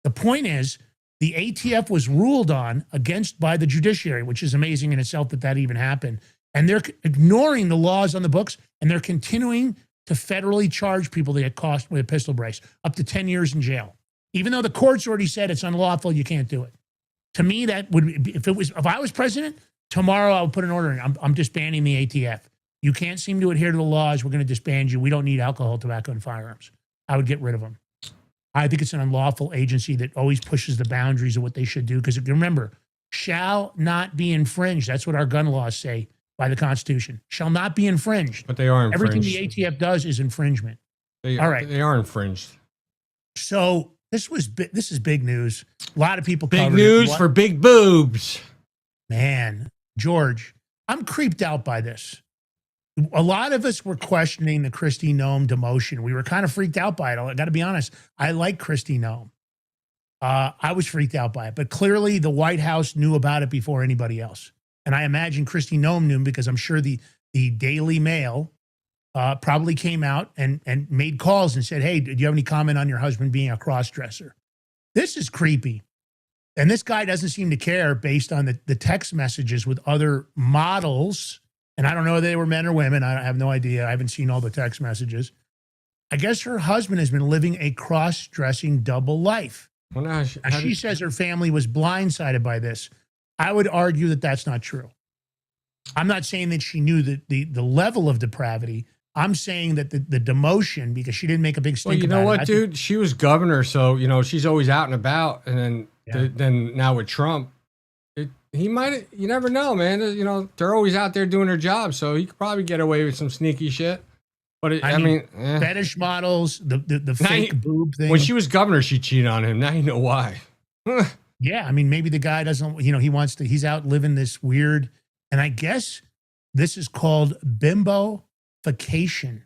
The point is, the ATF was ruled on against by the judiciary, which is amazing in itself that even happened. And they're ignoring the laws on the books, and they're continuing to federally charge people that get caught with a pistol brace up to 10 years in jail. Even though the courts already said it's unlawful, you can't do it. To me, that would be, if I was president, tomorrow I would put an order in. I'm disbanding the ATF. You can't seem to adhere to the laws. We're going to disband you. We don't need alcohol, tobacco, and firearms. I would get rid of them. I think it's an unlawful agency that always pushes the boundaries of what they should do. Because remember, shall not be infringed. That's what our gun laws say by the Constitution. Shall not be infringed. But they are infringed. Everything the ATF does is infringement. All right. They are infringed. So this is big news. A lot of people big covered news for big boobs. Man, George, I'm creeped out by this. A lot of us were questioning the Kristi Noem demotion. We were kind of freaked out by it. I got to be honest. I like Kristi Noem. I was freaked out by it, but clearly the White House knew about it before anybody else. And I imagine Kristi Noem knew because I'm sure the Daily Mail probably came out and made calls and said, hey, do you have any comment on your husband being a cross-dresser? This is creepy. And this guy doesn't seem to care based on the text messages with other models. And I don't know if they were men or women. I have no idea. I haven't seen all the text messages. I guess her husband has been living a cross-dressing double life. Well, now she says her family was blindsided by this. I would argue that that's not true. I'm not saying that she knew the level of depravity. I'm saying that the demotion, because she didn't make a big stink about it. Well, you know what, dude? She was governor, so, she's always out and about. And then now with Trump, he might, you never know, man. They're always out there doing their job, so he could probably get away with some sneaky shit. But I mean, fetish models, the fake boob thing. When she was governor, she cheated on him. Now you know why. Yeah, I mean, maybe the guy doesn't, he's out living this weird, and I guess this is called bimbofication.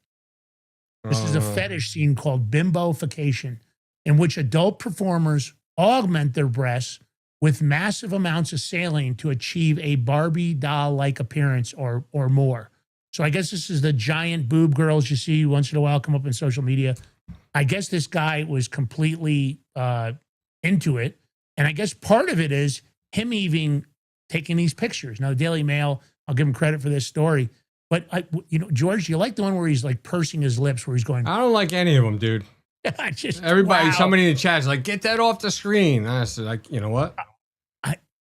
This is a fetish scene called bimbofication, in which adult performers augment their breasts with massive amounts of saline to achieve a Barbie doll-like appearance or more. So I guess this is the giant boob girls you see once in a while come up in social media. I guess this guy was completely into it. And I guess part of it is him even taking these pictures. Now, the Daily Mail, I'll give him credit for this story. But, George, you like the one where he's like pursing his lips, where he's going... I don't like any of them, dude. Everybody, somebody in the chat is like, get that off the screen. I said, like, you know what?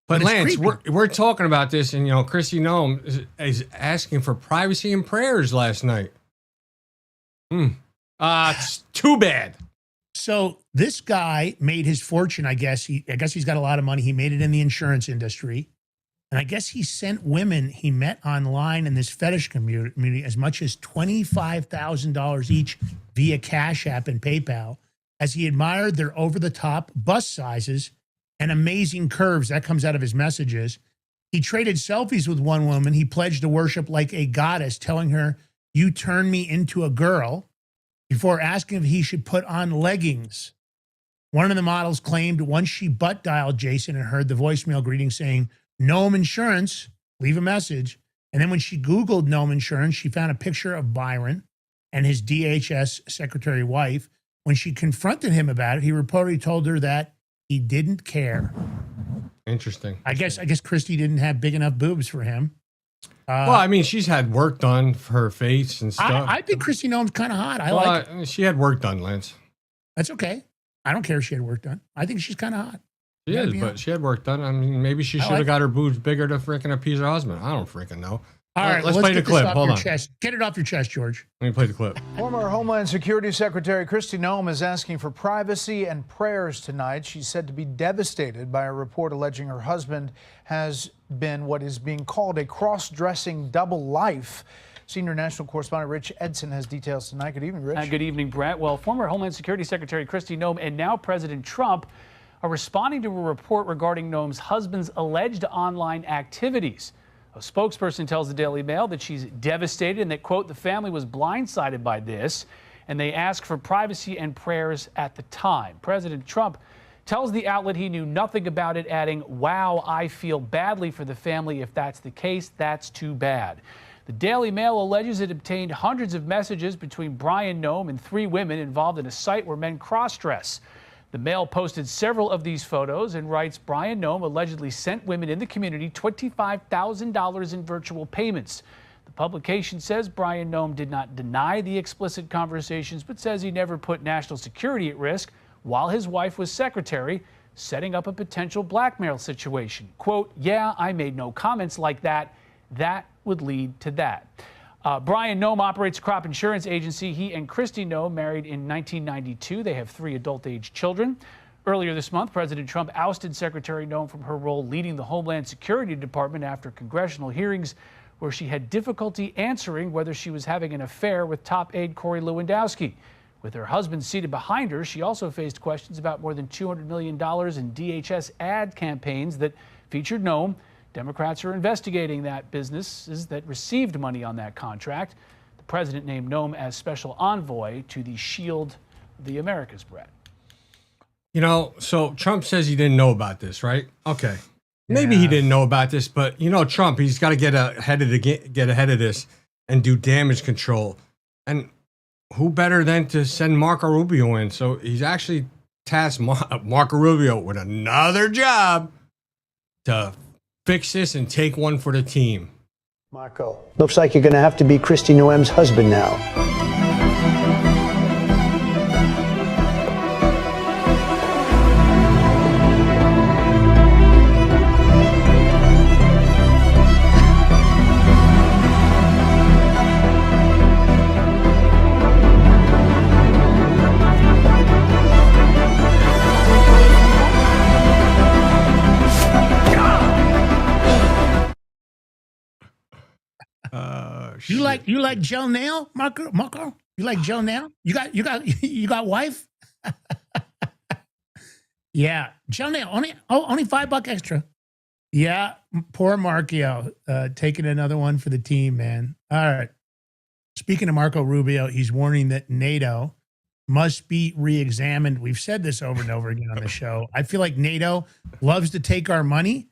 But Lance, we're talking about this, and Kristi Noem is asking for privacy and prayers last night. It's too bad. So this guy made his fortune. I guess he's got a lot of money. He made it in the insurance industry. And I guess he sent women he met online in this fetish community as much as $25,000 each via Cash App and PayPal, as he admired their over-the-top bust sizes and amazing curves. That comes out of his messages. He traded selfies with one woman he pledged to worship like a goddess, telling her, "You turn me into a girl," before asking if he should put on leggings. One of the models claimed once she butt dialed Jason and heard the voicemail greeting saying, "Gnome Insurance, leave a message." And then when she Googled Gnome Insurance, she found a picture of Byron and his DHS secretary wife. When she confronted him about it, he reportedly told her that he didn't care. Interesting. I guess Christy didn't have big enough boobs for him. Well, I mean, she's had work done for her face and stuff. I think Christy Gnome's kind of hot. I like it. She had work done, Lance. That's okay. I don't care if she had work done. I think she's kind of hot. She is, but she had work done. I mean, maybe she should have got her boobs bigger to freaking appease her husband. I don't freaking know. All right, let's play the clip. Hold on. Get it off your chest, George. Let me play the clip. Former Homeland Security Secretary Kristi Noem is asking for privacy and prayers tonight. She's said to be devastated by a report alleging her husband has been what is being called a cross-dressing double life. Senior national correspondent Rich Edson has details tonight. Good evening, Rich. Good evening, Brett. Well, former Homeland Security Secretary Kristi Noem and now President Trump are responding to a report regarding Noem's husband's alleged online activities. A spokesperson tells the Daily Mail that she's devastated and that, quote, the family was blindsided by this, and they ask for privacy and prayers at the time. President Trump tells the outlet he knew nothing about it, adding, "Wow, I feel badly for the family. If that's the case, that's too bad." The Daily Mail alleges it obtained hundreds of messages between Brian Noem and 3 women involved in a site where men cross-dress. The Mail posted several of these photos and writes Brian Noem allegedly sent women in the community $25,000 in virtual payments. The publication says Brian Noem did not deny the explicit conversations, but says he never put national security at risk while his wife was secretary, setting up a potential blackmail situation. Quote, "Yeah, I made no comments like that. That would lead to that." Brian Noem operates a crop insurance agency. He and Kristi Noem married in 1992. They have 3 adult-age children. Earlier this month, President Trump ousted Secretary Noem from her role leading the Homeland Security Department after congressional hearings where she had difficulty answering whether she was having an affair with top aide Corey Lewandowski. With her husband seated behind her, she also faced questions about more than $200 million in DHS ad campaigns that featured Noem. Democrats are investigating that businesses that received money on that contract. The president named Noem as special envoy to the Shield of the Americas, Brett. You know, so Trump says he didn't know about this, right? Okay. Maybe he didn't know about this, but you know, Trump, he's got to get ahead of this and do damage control. And who better than to send Marco Rubio in? So he's actually tasked Marco Rubio with another job to fix this and take one for the team. Marco, looks like you're going to have to be Kristi Noem's husband now. You like gel nail, Marco? You like gel nail? You got wife? Yeah, gel nail only $5 extra. Yeah, poor Marco taking another one for the team, man. All right. Speaking of Marco Rubio, he's warning that NATO must be re-examined. We've said this over and over again on the show. I feel like NATO loves to take our money,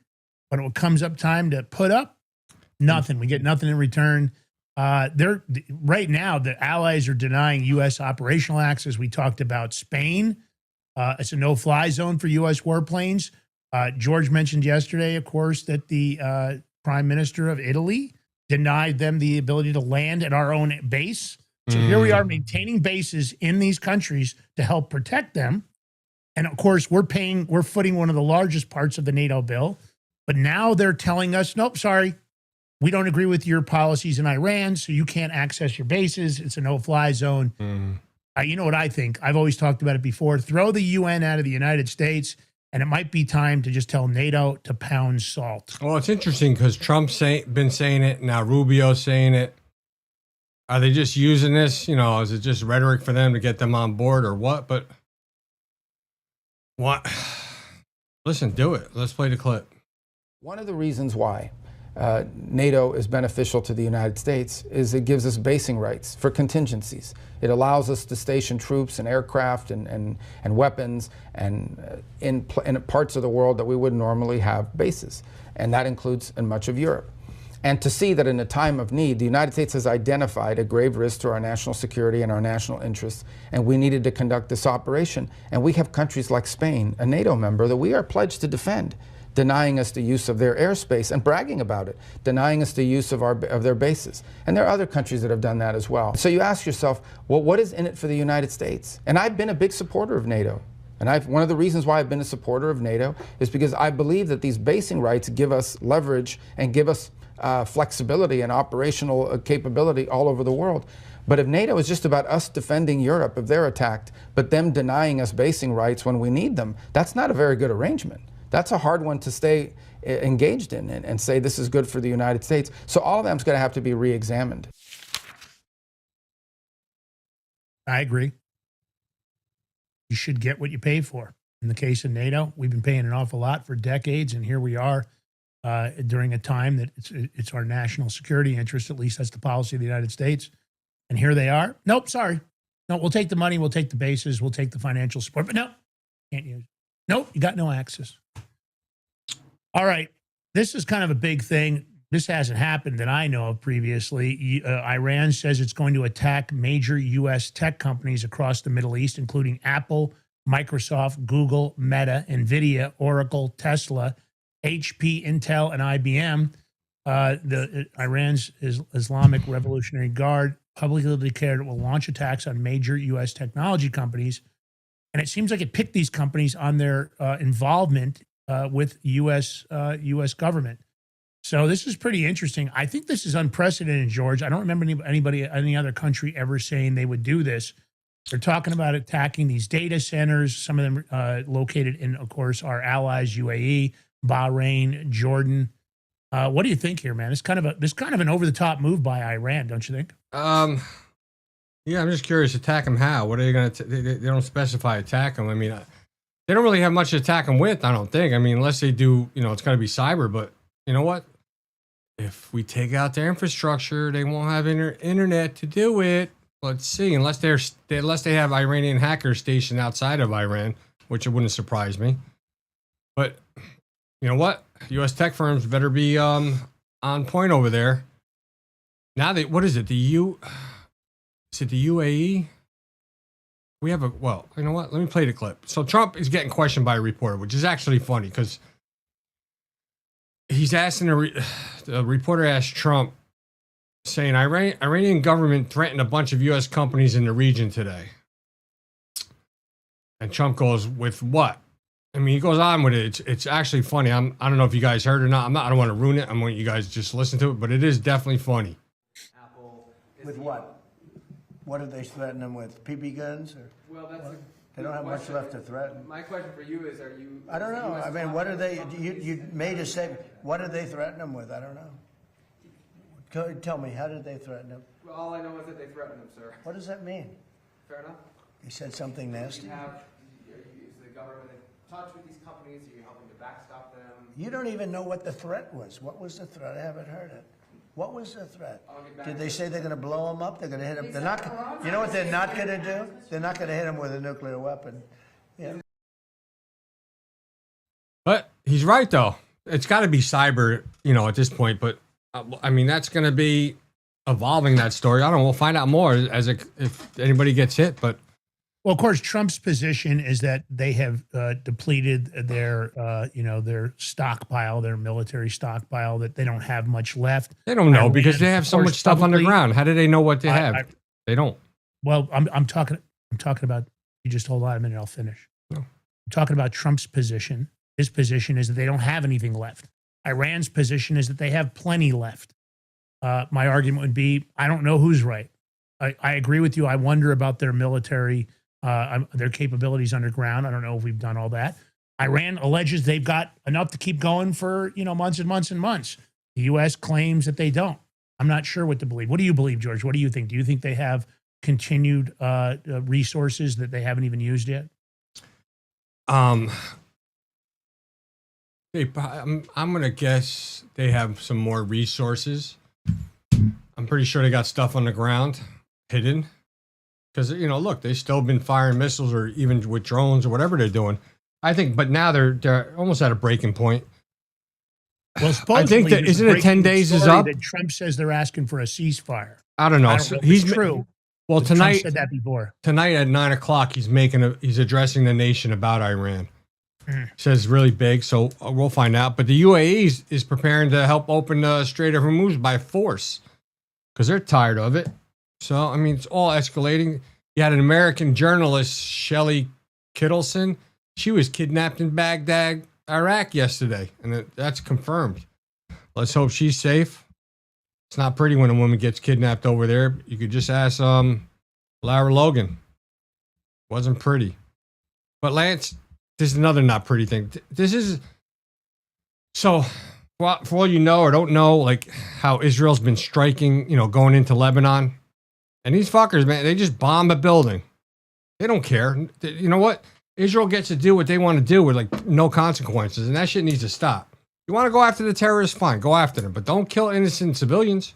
but when it comes up time to put up, nothing. We get nothing in return. They're right now, the allies are denying U.S. operational access. We talked about Spain. It's a no-fly zone for U.S. warplanes. George mentioned yesterday, of course, that the prime minister of Italy denied them the ability to land at our own base. So here we are maintaining bases in these countries to help protect them. And of course, we're footing one of the largest parts of the NATO bill. But now they're telling us, nope, sorry. We don't agree with your policies in Iran, so you can't access your bases. It's a no-fly zone. You know what I think? I've always talked about it before. Throw the UN out of the United States. And it might be time to just tell NATO to pound salt. Well, it's interesting because Trump's been saying it. Now Rubio's saying it. Are they just using this? You know, is it just rhetoric for them to get them on board or what? But what? Listen, do it. Let's play the clip. One of the reasons why NATO is beneficial to the United States is it gives us basing rights for contingencies. It allows us to station troops and aircraft and weapons and in parts of the world that we would normally have bases. And that includes in much of Europe. And to see that in a time of need, the United States has identified a grave risk to our national security and our national interests, and we needed to conduct this operation. And we have countries like Spain, a NATO member, that we are pledged to defend, denying us the use of their airspace and bragging about it, denying us the use of their bases. And there are other countries that have done that as well. So you ask yourself, well, what is in it for the United States? And I've been a big supporter of NATO. And one of the reasons why I've been a supporter of NATO is because I believe that these basing rights give us leverage and give us flexibility and operational capability all over the world. But if NATO is just about us defending Europe if they're attacked, but them denying us basing rights when we need them, that's not a very good arrangement. That's a hard one to stay engaged in and say this is good for the United States. So all of them's going to have to be re-examined. I agree. You should get what you pay for. In the case of NATO, we've been paying an awful lot for decades, and here we are during a time that it's our national security interest, at least that's the policy of the United States. And here they are. Nope, sorry. No, we'll take the money, we'll take the bases, we'll take the financial support, but no, can't use it. Nope, you got no access. All right, this is kind of a big thing. This hasn't happened that I know of previously. Iran says it's going to attack major U.S. tech companies across the Middle East, including Apple, Microsoft, Google, Meta, NVIDIA, Oracle, Tesla, HP, Intel, and IBM. Iran's Islamic Revolutionary Guard publicly declared it will launch attacks on major U.S. technology companies. And it seems like it picked these companies on their involvement with U.S. government. So this is pretty interesting. I think this is unprecedented, George. I don't remember any other country ever saying they would do this. They're talking about attacking these data centers, some of them located in, of course, our allies, UAE, Bahrain, Jordan. What do you think here, man? It's kind of an over-the-top move by Iran, don't you think? Yeah, I'm just curious. Attack them how? What are they going to? They don't specify attack them. I mean, they don't really have much to attack them with. I don't think. I mean, unless they do, it's got to be cyber. But you know what? If we take out their infrastructure, they won't have internet to do it. Let's see. Unless they have Iranian hackers stationed outside of Iran, which it wouldn't surprise me. But you know what? U.S. tech firms better be on point over there. Now what is it? Is it the UAE? We have well, you know what? Let me play the clip. So Trump is getting questioned by a reporter, which is actually funny because he's asking the reporter asked Trump, saying Iranian government threatened a bunch of U.S. companies in the region today. And Trump goes, with what? I mean, he goes on with it. It's actually funny. I don't know if you guys heard or not. I don't want to ruin it. I want you guys to just listen to it, but it is definitely funny. With what? What did they threaten them with? BB guns? Or well, they don't have much left to threaten. My question for you is, are you... I don't know. I mean, what are they... You made a statement. What did they threaten them with? I don't know. Tell me, how did they threaten them? Well, all I know is that they threatened them, sir. What does that mean? Fair enough. They said something nasty? Is the government in touch with these companies? Are you helping to backstop them? You don't even know what the threat was. What was the threat? I haven't heard it. What was the threat? Did they say they're going to blow them up? They're going to hit them? They're not. You know what they're not going to do? They're not going to hit them with a nuclear weapon. Yeah. But he's right, though. It's got to be cyber, at this point. But I mean, that's going to be evolving, that story. I don't know. We'll find out more if anybody gets hit. But well, of course, Trump's position is that they have depleted their, their stockpile, their military stockpile, that they don't have much left. They don't know because they have so much stuff underground. How do they know what they have? They don't. Well, I'm talking about. You just hold on a minute. I'll finish. No. I'm talking about Trump's position. His position is that they don't have anything left. Iran's position is that they have plenty left. My argument would be, I don't know who's right. I agree with you. I wonder about their military. Their capabilities underground. I don't know if we've done all that. Iran alleges they've got enough to keep going for, months and months and months. The U.S. claims that they don't. I'm not sure what to believe. What do you believe, George? What do you think? Do you think they have continued resources that they haven't even used yet? I'm going to guess they have some more resources. I'm pretty sure they got stuff on the ground hidden. Because, look, they've still been firing missiles or even with drones or whatever they're doing. I think, but now they're almost at a breaking point. Well, I think that isn't it 10 days is up? That Trump says they're asking for a ceasefire. I don't know. I don't know if it's true. Well, Trump tonight said that before. Tonight at 9:00, he's addressing the nation about Iran. Says really big, so we'll find out. But the UAE is preparing to help open the Strait of Hormuz by force because they're tired of it. So I mean, it's all escalating. You had an American journalist, Shelley Kittleson. She was kidnapped in Baghdad, Iraq yesterday, and that's confirmed. Let's hope she's safe. It's not pretty when a woman gets kidnapped over there. You could just ask Lara Logan. Wasn't pretty. But Lance, this is another not pretty thing. This is so for all you know or don't know, like how Israel's been striking, going into Lebanon, and these fuckers, man, they just bomb a building. They don't care. You know what? Israel gets to do what they want to do with like no consequences, and that shit needs to stop. You want to go after the terrorists, fine, go after them, but don't kill innocent civilians.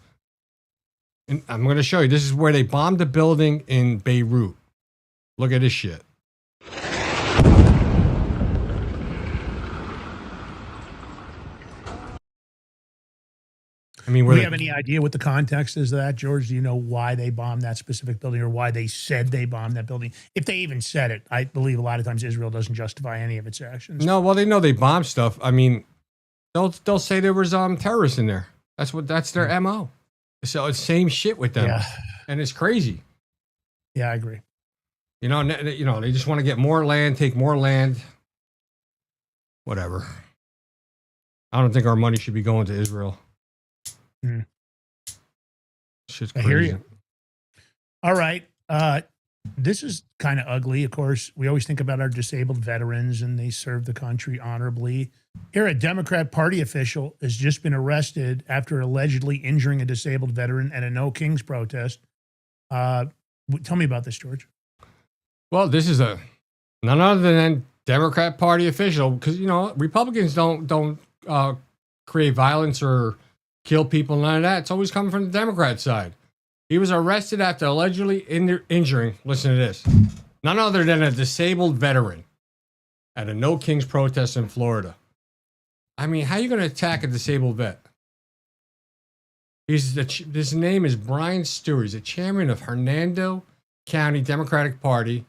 And I'm going to show you. This is where they bombed a building in Beirut. Look at this shit. I mean, do we have any idea what the context is of that, George? Do you know why they bombed that specific building or why they said they bombed that building? If they even said it, I believe a lot of times Israel doesn't justify any of its actions. No, well, they know they bombed stuff. I mean, they'll say there was terrorists in there. That's their MO. So it's same shit with them, and it's crazy. Yeah, I agree. They just want to get more land, take more land. Whatever. I don't think our money should be going to Israel. Shit's crazy. I hear you. All right. This is kind of ugly. Of course, we always think about our disabled veterans and they serve the country honorably. Here, a Democrat Party official has just been arrested after allegedly injuring a disabled veteran at a No Kings protest. Tell me about this, George. Well, this is none other than Democrat Party official because, Republicans don't create violence or kill people, none of that. It's always coming from the Democrat side. He was arrested after allegedly injuring, listen to this, none other than a disabled veteran at a No Kings protest in Florida. I mean, how are you going to attack a disabled vet? His name is Brian Stewart. He's the chairman of Hernando County Democratic Party,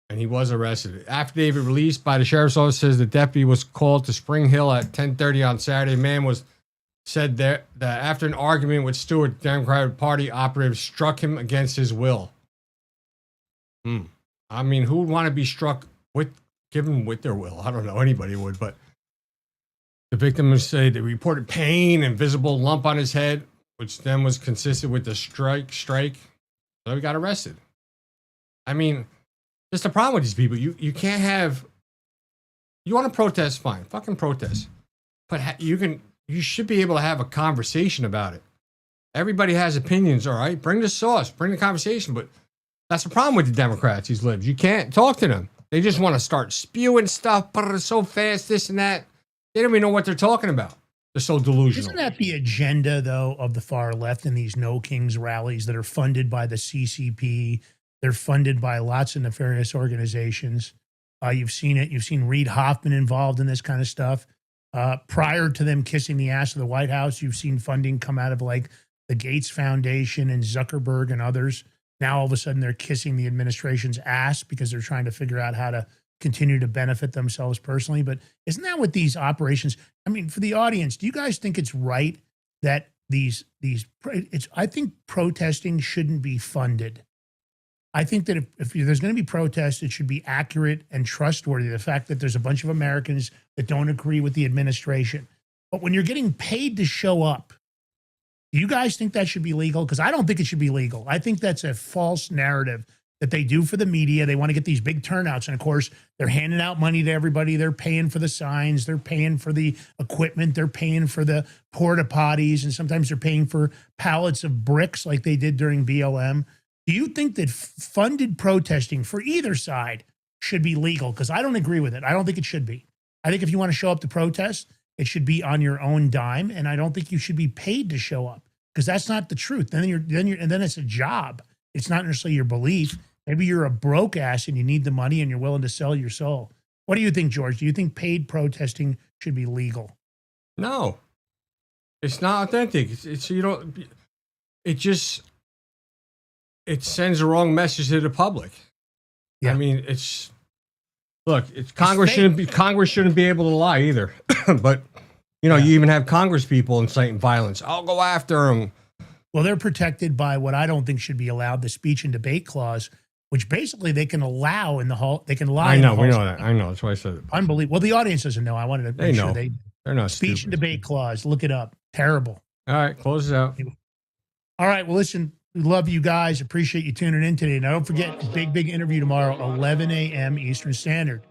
and he was arrested. Affidavit released by the sheriff's office says the deputy was called to Spring Hill at 10:30 on Saturday. Man said that after an argument with Stewart, the Democratic Party operative struck him against his will. I mean, who would want to be struck given with their will? I don't know. Anybody would, but the victim said they reported pain and visible lump on his head, which then was consistent with the strike. So he got arrested. I mean, that's the problem with these people. You can't have. You want to protest? Fine, fucking protest. But you should be able to have a conversation about it. Everybody has opinions, all right? Bring the sauce, bring the conversation. But that's the problem with the Democrats, these libs. You can't talk to them. They just want to start spewing stuff, but it's so fast, this and that. They don't even know what they're talking about. They're so delusional. Isn't that the agenda, though, of the far left in these No Kings rallies that are funded by the CCP? They're funded by lots of nefarious organizations. You've seen it. You've seen Reid Hoffman involved in this kind of stuff. Prior to them kissing the ass of the White House, you've seen funding come out of like the Gates Foundation and Zuckerberg and others. Now, all of a sudden, they're kissing the administration's ass because they're trying to figure out how to continue to benefit themselves personally. But isn't that what these operations, I mean, for the audience, do you guys think it's right that I think protesting shouldn't be funded. I think that if there's going to be protests, it should be accurate and trustworthy. The fact that there's a bunch of Americans that don't agree with the administration. But when you're getting paid to show up, do you guys think that should be legal? Because I don't think it should be legal. I think that's a false narrative that they do for the media. They want to get these big turnouts. And of course, they're handing out money to everybody. They're paying for the signs. They're paying for the equipment. They're paying for the porta potties. And sometimes they're paying for pallets of bricks like they did during BLM. Do you think that funded protesting for either side should be legal? Because I don't agree with it. I don't think it should be. I think if you want to show up to protest, it should be on your own dime. And I don't think you should be paid to show up, because that's not the truth. Then it's a job. It's not necessarily your belief. Maybe you're a broke ass and you need the money and you're willing to sell your soul. What do you think, George? Do you think paid protesting should be legal? No, it's not authentic. It's you don't. It just sends the wrong message to the public. Yeah. I mean, Congress shouldn't be able to lie either. But you even have Congress people inciting violence. I'll go after them. Well, they're protected by what I don't think should be allowed, the speech and debate clause, which basically they can allow in the hall. They can lie. I know, we know that. I know. That's why I said it. Unbelievable. Well, the audience doesn't know. I wanted to They make know. sure They're not speech stupid. and debate clause. Look it up. Terrible. All right, close it out. All right. Well, listen, we love you guys. Appreciate you tuning in today. Now, don't forget, big interview tomorrow, 11 a.m. Eastern Standard.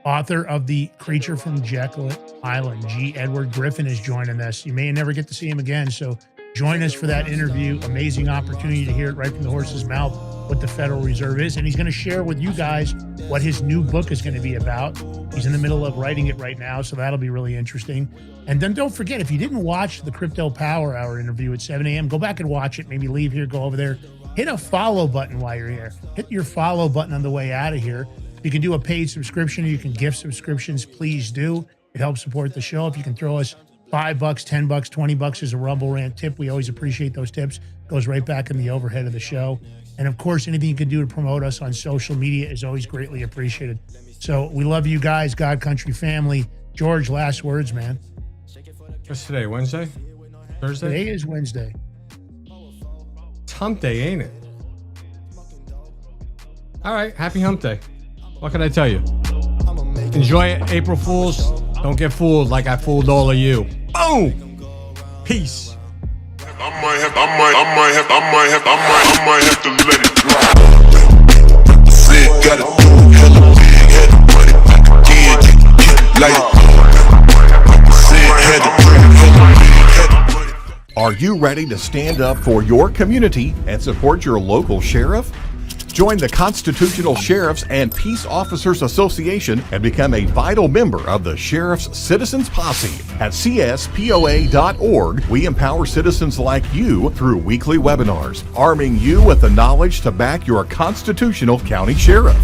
Author of The Creature from Jekyll Island, G. Edward Griffin, is joining us. You may never get to see him again, so join us for that interview. Amazing opportunity to hear it right from the horse's mouth what the Federal Reserve is. And he's going to share with you guys what his new book is going to be about. He's in the middle of writing it right now, so that'll be really interesting. And then don't forget, if you didn't watch the Crypto Power Hour interview at 7 a.m., go back and watch it. Maybe leave here, go over there. Hit a follow button while you're here. Hit your follow button on the way out of here. You can do a paid subscription or you can gift subscriptions. Please do. It helps support the show. If you can throw us $5, $10, $20 as a Rumble Rant tip, we always appreciate those tips. Goes right back in the overhead of the show. And of course, anything you can do to promote us on social media is always greatly appreciated. So we love you guys, God Country family. George, last words, man. What's today? Wednesday? Thursday? Today is Wednesday. It's hump day, ain't it? All right, happy hump day. What can I tell you? Enjoy it, April Fools. Don't get fooled like I fooled all of you. Boom! Peace. I might have to let it drop. Said gotta do hella big, had to put it back again, get like said had to do hella big, had to put it. Are you ready to stand up for your community and support your local sheriff? Join the Constitutional Sheriffs and Peace Officers Association and become a vital member of the Sheriff's Citizens Posse. At CSPOA.org, we empower citizens like you through weekly webinars, arming you with the knowledge to back your constitutional county sheriff.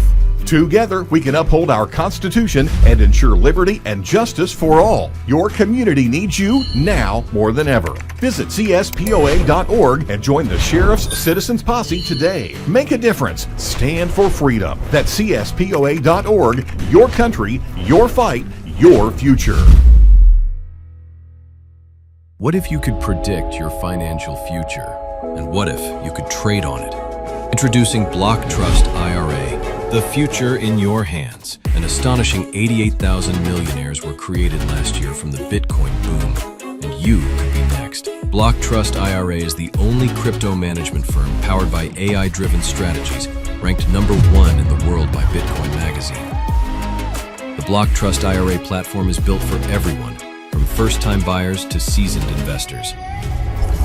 Together, we can uphold our Constitution and ensure liberty and justice for all. Your community needs you now more than ever. Visit CSPOA.org and join the Sheriff's Citizens Posse today. Make a difference. Stand for freedom. That's CSPOA.org. Your country, your fight, your future. What if you could predict your financial future? And what if you could trade on it? Introducing Block Trust IRA. The future in your hands. An astonishing 88,000 millionaires were created last year from the Bitcoin boom, and you could be next. Block Trust IRA is the only crypto management firm powered by AI-driven strategies, ranked #1 in the world by Bitcoin Magazine. The Block Trust IRA platform is built for everyone, from first-time buyers to seasoned investors.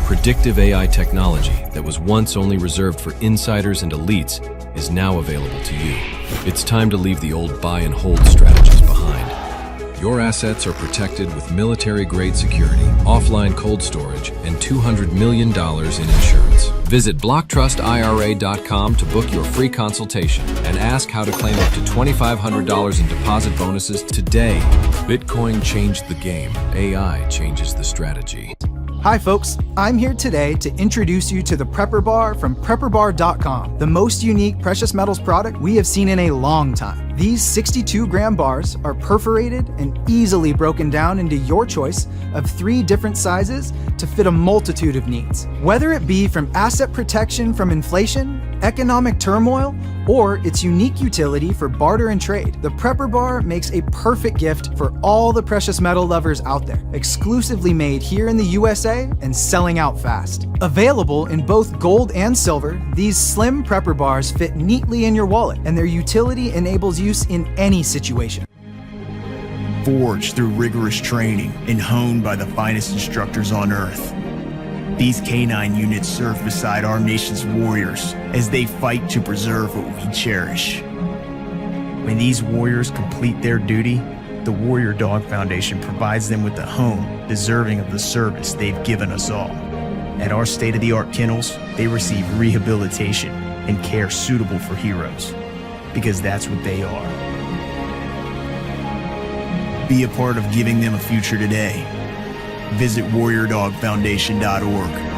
Predictive AI technology that was once only reserved for insiders and elites is now available to you. It's time to leave the old buy and hold strategies behind. Your assets are protected with military-grade security, offline cold storage, and $200 million in insurance. Visit BlockTrustIRA.com to book your free consultation and ask how to claim up to $2,500 in deposit bonuses today. Bitcoin changed the game. AI changes the strategy. Hi folks, I'm here today to introduce you to the Prepper Bar from PrepperBar.com, the most unique precious metals product we have seen in a long time. These 62-gram bars are perforated and easily broken down into your choice of 3 different sizes to fit a multitude of needs. Whether it be from asset protection from inflation, economic turmoil, or its unique utility for barter and trade, the Prepper Bar makes a perfect gift for all the precious metal lovers out there. Exclusively made here in the USA and selling out fast. Available in both gold and silver, these slim Prepper Bars fit neatly in your wallet, and their utility enables use in any situation. Forged through rigorous training and honed by the finest instructors on Earth, these canine units serve beside our nation's warriors as they fight to preserve what we cherish. When these warriors complete their duty, the Warrior Dog Foundation provides them with a home deserving of the service they've given us all. At our state-of-the-art kennels, they receive rehabilitation and care suitable for heroes, because that's what they are. Be a part of giving them a future today. Visit warriordogfoundation.org.